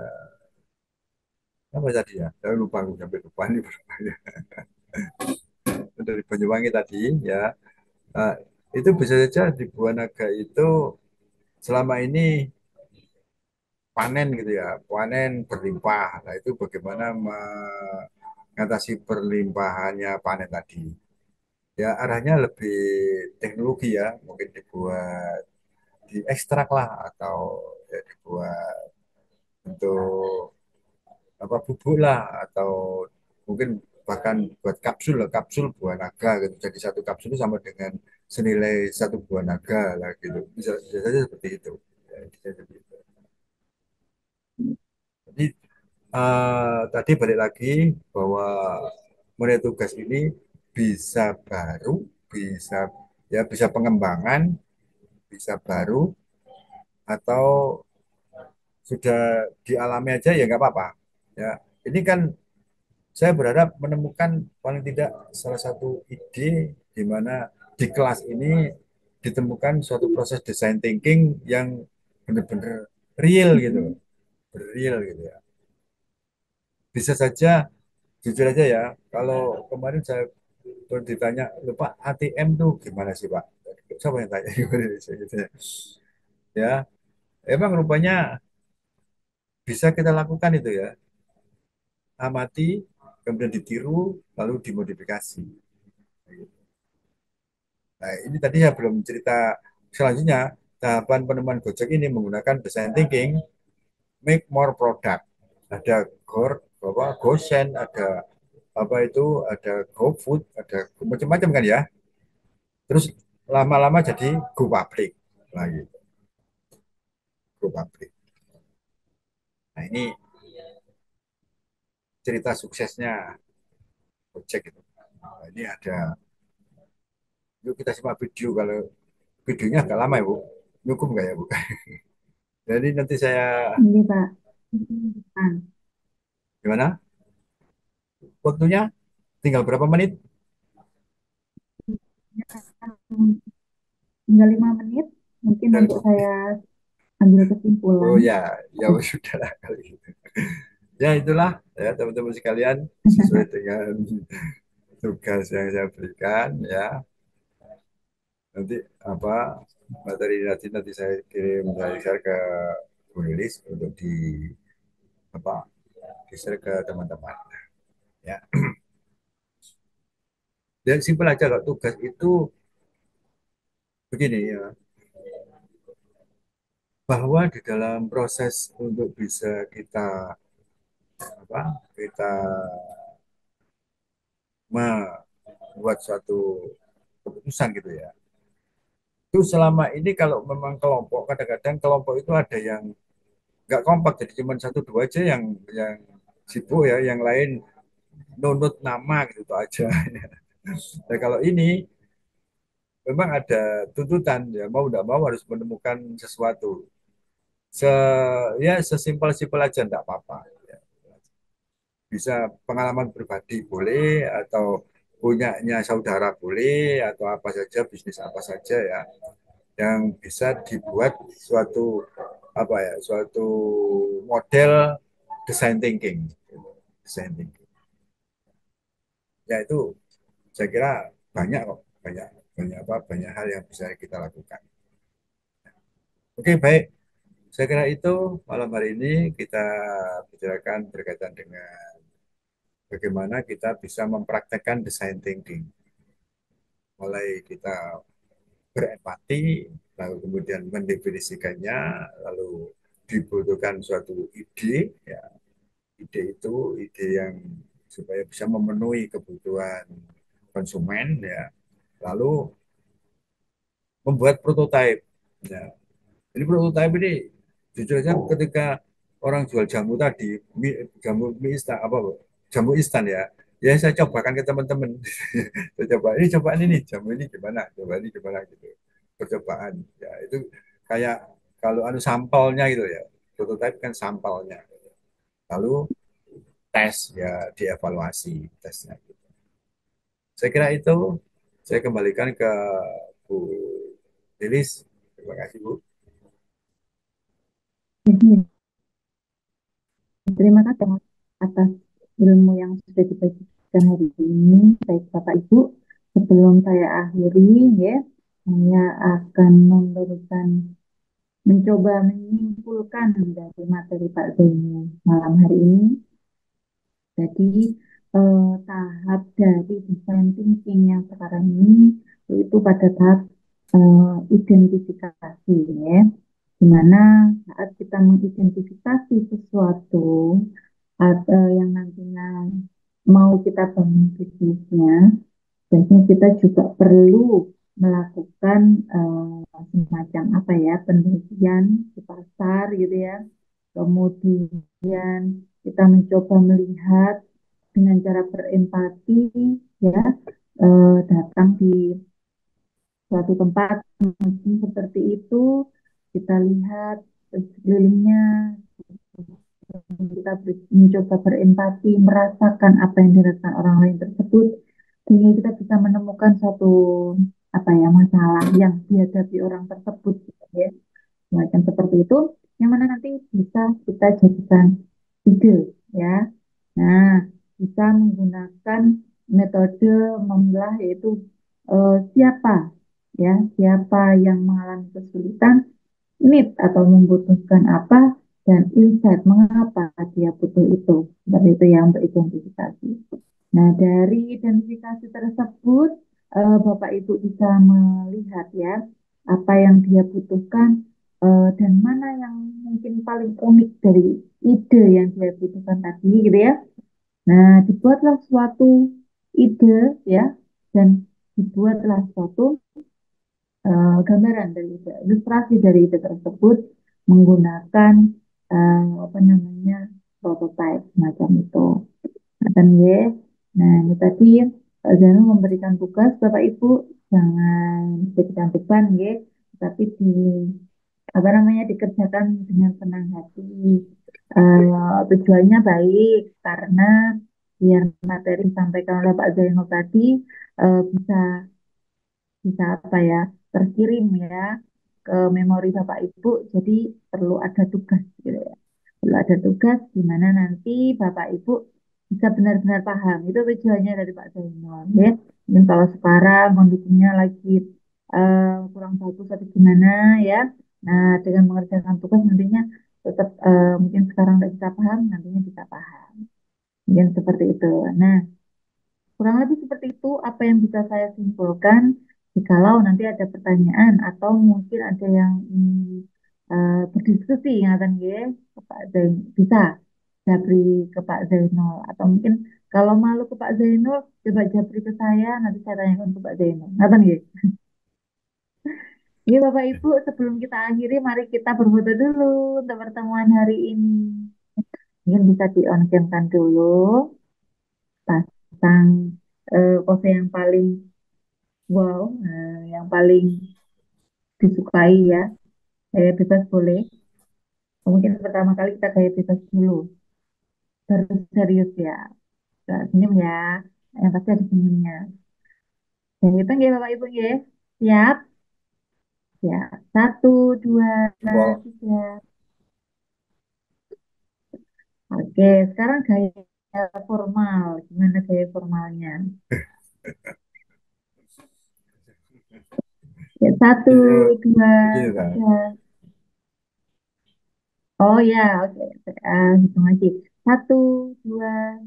apa tadi ya saya lupa aku sampai lupa ini dari Banyuwangi tadi ya. Nah, itu bisa saja di buah naga itu selama ini panen gitu ya panen berlimpah. Nah itu bagaimana mengatasi berlimpahannya panen tadi ya arahnya lebih teknologi ya mungkin dibuat diekstrak lah atau ya dibuat untuk apa bubuk lah atau mungkin bahkan buat kapsul lah kapsul buah naga gitu jadi satu kapsul itu sama dengan senilai satu buah naga lah gitu bisa saja seperti itu ya, bisa seperti itu. Jadi tadi balik lagi bahwa mengenai tugas ini bisa baru bisa ya bisa pengembangan bisa baru atau sudah dialami aja ya nggak apa-apa ya ini kan saya berharap menemukan paling tidak salah satu ide di mana di kelas ini ditemukan suatu proses design thinking yang benar-benar real gitu, real gitu ya. Bisa saja, jujur aja ya, kalau kemarin saya ditanya, lupa ATM tuh gimana sih Pak? Siapa yang tanya? Gitu ya. Ya, emang rupanya bisa kita lakukan itu ya, amati, kemudian ditiru, lalu dimodifikasi. Nah, ini tadi saya belum cerita selanjutnya tahapan penemuan Gojek ini menggunakan design thinking, make more product. Ada GoSend, ada apa itu, ada GoFood, ada macam-macam kan ya. Terus lama-lama jadi Go Public lagi, Go Public. Nah, ini cerita suksesnya Gojek itu. Nah, ini ada, yuk kita simak video. Kalau videonya agak lama ya Bu, cukup nggak ya Bu? Jadi nanti saya, Ini Pak. Depan. gimana? Waktunya tinggal berapa menit? Tinggal 5 menit. Mungkin untuk Tinggal, saya ambil oh kesimpulan. ya, ya sudah lah kali gitu. Ya itulah ya teman-teman sekalian, sesuai dengan tugas yang saya berikan ya. Nanti apa materi nanti saya kirim, saya share ke Bu Lilis untuk di apa di share ke teman-teman ya. Dan simpel aja kalau tugas itu begini ya, bahwa di dalam proses untuk bisa kita apa kita membuat suatu keputusan gitu ya. Itu selama ini kalau memang kelompok, kadang-kadang kelompok itu ada yang nggak kompak, jadi cuma satu dua aja yang sibuk ya, yang lain nunut nama gitu aja. Nah kalau ini memang ada tuntutan ya, mau tidak mau harus menemukan sesuatu. Se Ya sesimpel-simpel aja enggak apa-apa. Ya. Bisa pengalaman pribadi boleh, atau punyanya saudara boleh, atau apa saja, bisnis apa saja ya, yang bisa dibuat suatu apa ya, suatu model design thinking. Design thinking. Ya itu saya kira banyak kok, banyak banyak apa banyak hal yang bisa kita lakukan. Oke, baik. Saya kira itu malam hari ini kita bicarakan berkaitan dengan bagaimana kita bisa mempraktekkan design thinking. Mulai kita berempati, lalu kemudian mendefinisikannya, lalu dibutuhkan suatu ide, ya. Ide itu ide yang supaya bisa memenuhi kebutuhan konsumen, ya. Lalu membuat prototipe. Ya. Jadi prototipe ini jujur saja ketika orang jual jamu tadi, jamu mie instan apa Bu? Jamu instan ya. Ya saya cobakan ke teman-teman. Saya cobaan ini jamu ini gimana? Coba ini gimana gitu. Percobaan. Ya itu kayak kalau anu sampelnya gitu ya. Prototipe kan sampelnya. Lalu tes ya, dievaluasi tesnya gitu. Saya kira itu saya kembalikan ke Bu Lilis. Terima kasih Bu. Jadi, terima kasih atas ilmu yang sudah dibagikan hari ini, baik Bapak Ibu. Sebelum saya akhiri, ya, saya akan mencoba menyimpulkan dari materi Pak Zainul malam hari ini. Jadi, tahap dari design thinking yang sekarang ini itu pada tahap identifikasi, ya, di mana saat kita mengidentifikasi sesuatu atau yang nantinya mau kita bangun bisnisnya, biasanya kita juga perlu melakukan semacam apa ya, penelitian di pasar gitu ya. Kemudian kita mencoba melihat dengan cara berempati, ya, datang di suatu tempat seperti itu, kita lihat sekelilingnya, kita mencoba berempati, merasakan apa yang dirasakan orang lain tersebut, sehingga kita bisa menemukan suatu apa ya, masalah yang dihadapi orang tersebut, gitu ya, semacam seperti itu, yang mana nanti bisa kita jadikan ide, ya. Nah, bisa menggunakan metode memilah, yaitu siapa, ya, siapa yang mengalami kesulitan, need atau membutuhkan apa, dan insight mengapa dia butuh itu. Seperti itu ya untuk identifikasi. Nah, dari identifikasi tersebut, Bapak Ibu bisa melihat ya apa yang dia butuhkan, dan mana yang mungkin paling unik dari ide yang dia butuhkan tadi, gitu ya. Nah, dibuatlah suatu ide, ya, dan dibuatlah suatu gambaran dari ide, ilustrasi dari ide tersebut menggunakan apa namanya prototype semacam itu. Nah, ya. Nah, ini tadi Pak Zainul memberikan tugas Bapak Ibu jangan jadikan beban ya, tapi apa namanya dikerjakan dengan senang hati. Tujuannya baik karena biar materi disampaikan oleh Pak Zainul tadi bisa bisa apa ya terkirim ya ke memori Bapak Ibu. Jadi perlu ada tugas gitu ya. Perlu ada tugas di mana nanti Bapak Ibu bisa benar-benar paham. Itu tujuannya dari Pak Zainul ya. Mungkin kalau sekarang kondisinya lagi kurang bagus atau gimana ya. Nah, dengan mengerjakan tugas nantinya tetap mungkin sekarang nggak bisa paham, nantinya bisa paham. Mungkin seperti itu. Nah, kurang lebih seperti itu apa yang bisa saya simpulkan. Jikalau nanti ada pertanyaan atau mungkin ada yang ingin berdiskusi ingatan ya ke Pak Zain bisa japri ke Pak Zainul atau mungkin kalau malu ke Pak Zainul coba japri ke saya nanti saya tanyakan ke Pak Zainul ingatan ya. Ya Bapak Ibu sebelum kita akhiri mari kita berfoto dulu untuk pertemuan hari ini. Mungkin bisa di on cam kan dulu pasang pose yang paling wow, yang paling disukai ya, gaya bebas boleh. Mungkin pertama kali kita gaya bebas dulu, baru serius ya. Nah, senyum ya, yang pasti ada senyumnya. Dan itu ya Bapak Ibu ya, siap? Ya, satu, dua, Wow. tiga. Oke, sekarang gaya formal. Gimana gaya formalnya? Ya, satu, dua, Begini lah. tiga. Oh ya, oke. Hitung lagi. Satu, dua,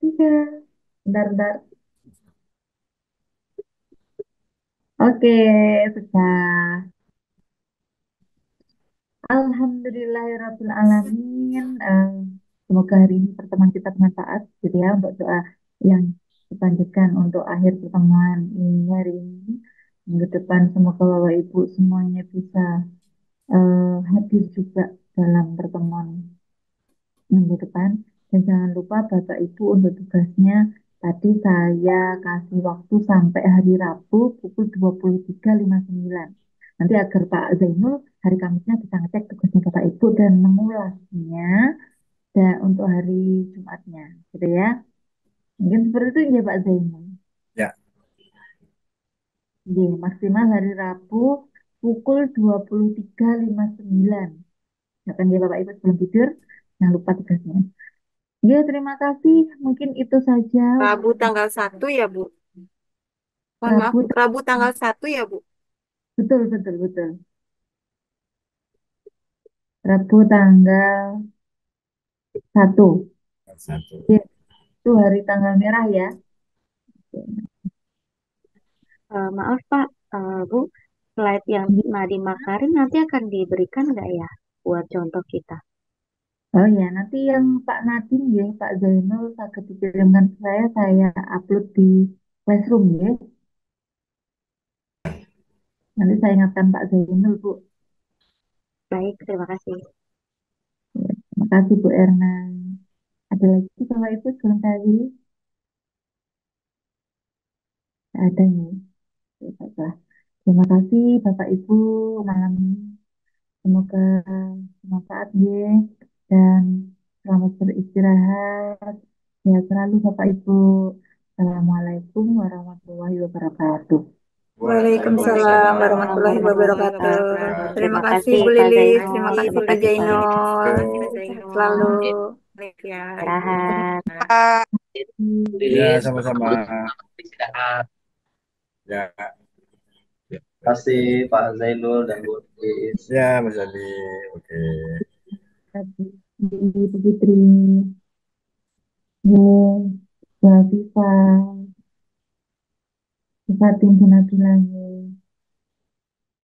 tiga. Bentar, bentar. Oke, sudah. Alhamdulillahirrahmanirrahim. Semoga hari ini pertemuan kita bermanfaat, gitu ya, untuk doa yang dipanjatkan untuk akhir pertemuan ini hari ini. Minggu depan semoga Bapak Ibu semuanya bisa hadir juga dalam pertemuan minggu depan. Dan jangan lupa Bapak Ibu untuk tugasnya tadi saya kasih waktu sampai hari Rabu pukul 23.59. Nanti agar Pak Zainul hari Kamisnya bisa ngecek tugasnya Bapak Ibu dan mengulasnya dan untuk hari Jumatnya, gitu ya. Mungkin seperti itu ya Pak Zainul. Ya. Jadi, maksimal hari Rabu pukul 23.59. Akan ya Bapak Ibu sebelum tidur, jangan lupa tugasnya. Ya, terima kasih. Mungkin itu saja Rabu untuk tanggal 1 ya, Bu. Mohon maaf, Rabu. Rabu tanggal 1 ya, Bu. Betul, betul, betul. Rabu tanggal 1. Satu. Itu hari tanggal merah ya. Maaf Pak, Bu, slide yang Nadiem Makarim nanti akan diberikan nggak ya buat contoh kita? Oh ya, nanti yang Pak Nadim ya, Pak Zainul saged dikirimkan ke saya upload di Classroom ya. Nanti saya ingatkan Pak Zainul, Bu. Baik, terima kasih. Ya, terima kasih Bu Erna. Ada lagi Bapak Ibu sebelum tadi? Ada ya. Ya, baiklah. Terima kasih Bapak Ibu malam ini. Semoga bermanfaat ya. Dan selamat beristirahat. Sehat selalu Bapak Ibu. Assalamualaikum warahmatullahi wabarakatuh. Waalaikumsalam warahmatullahi wabarakatuh. Terima kasih Bu Lilis, terima kasih Pak Jainul. Sehat selalu. Ya, Istirahat. Ya, sama-sama. Ya, Terima kasih Pak Zainul dan Bu Lis. ya Mas Ali. Oke. Ibu Putri. Ya, Mbak Viva. Sifatin Nabilanya.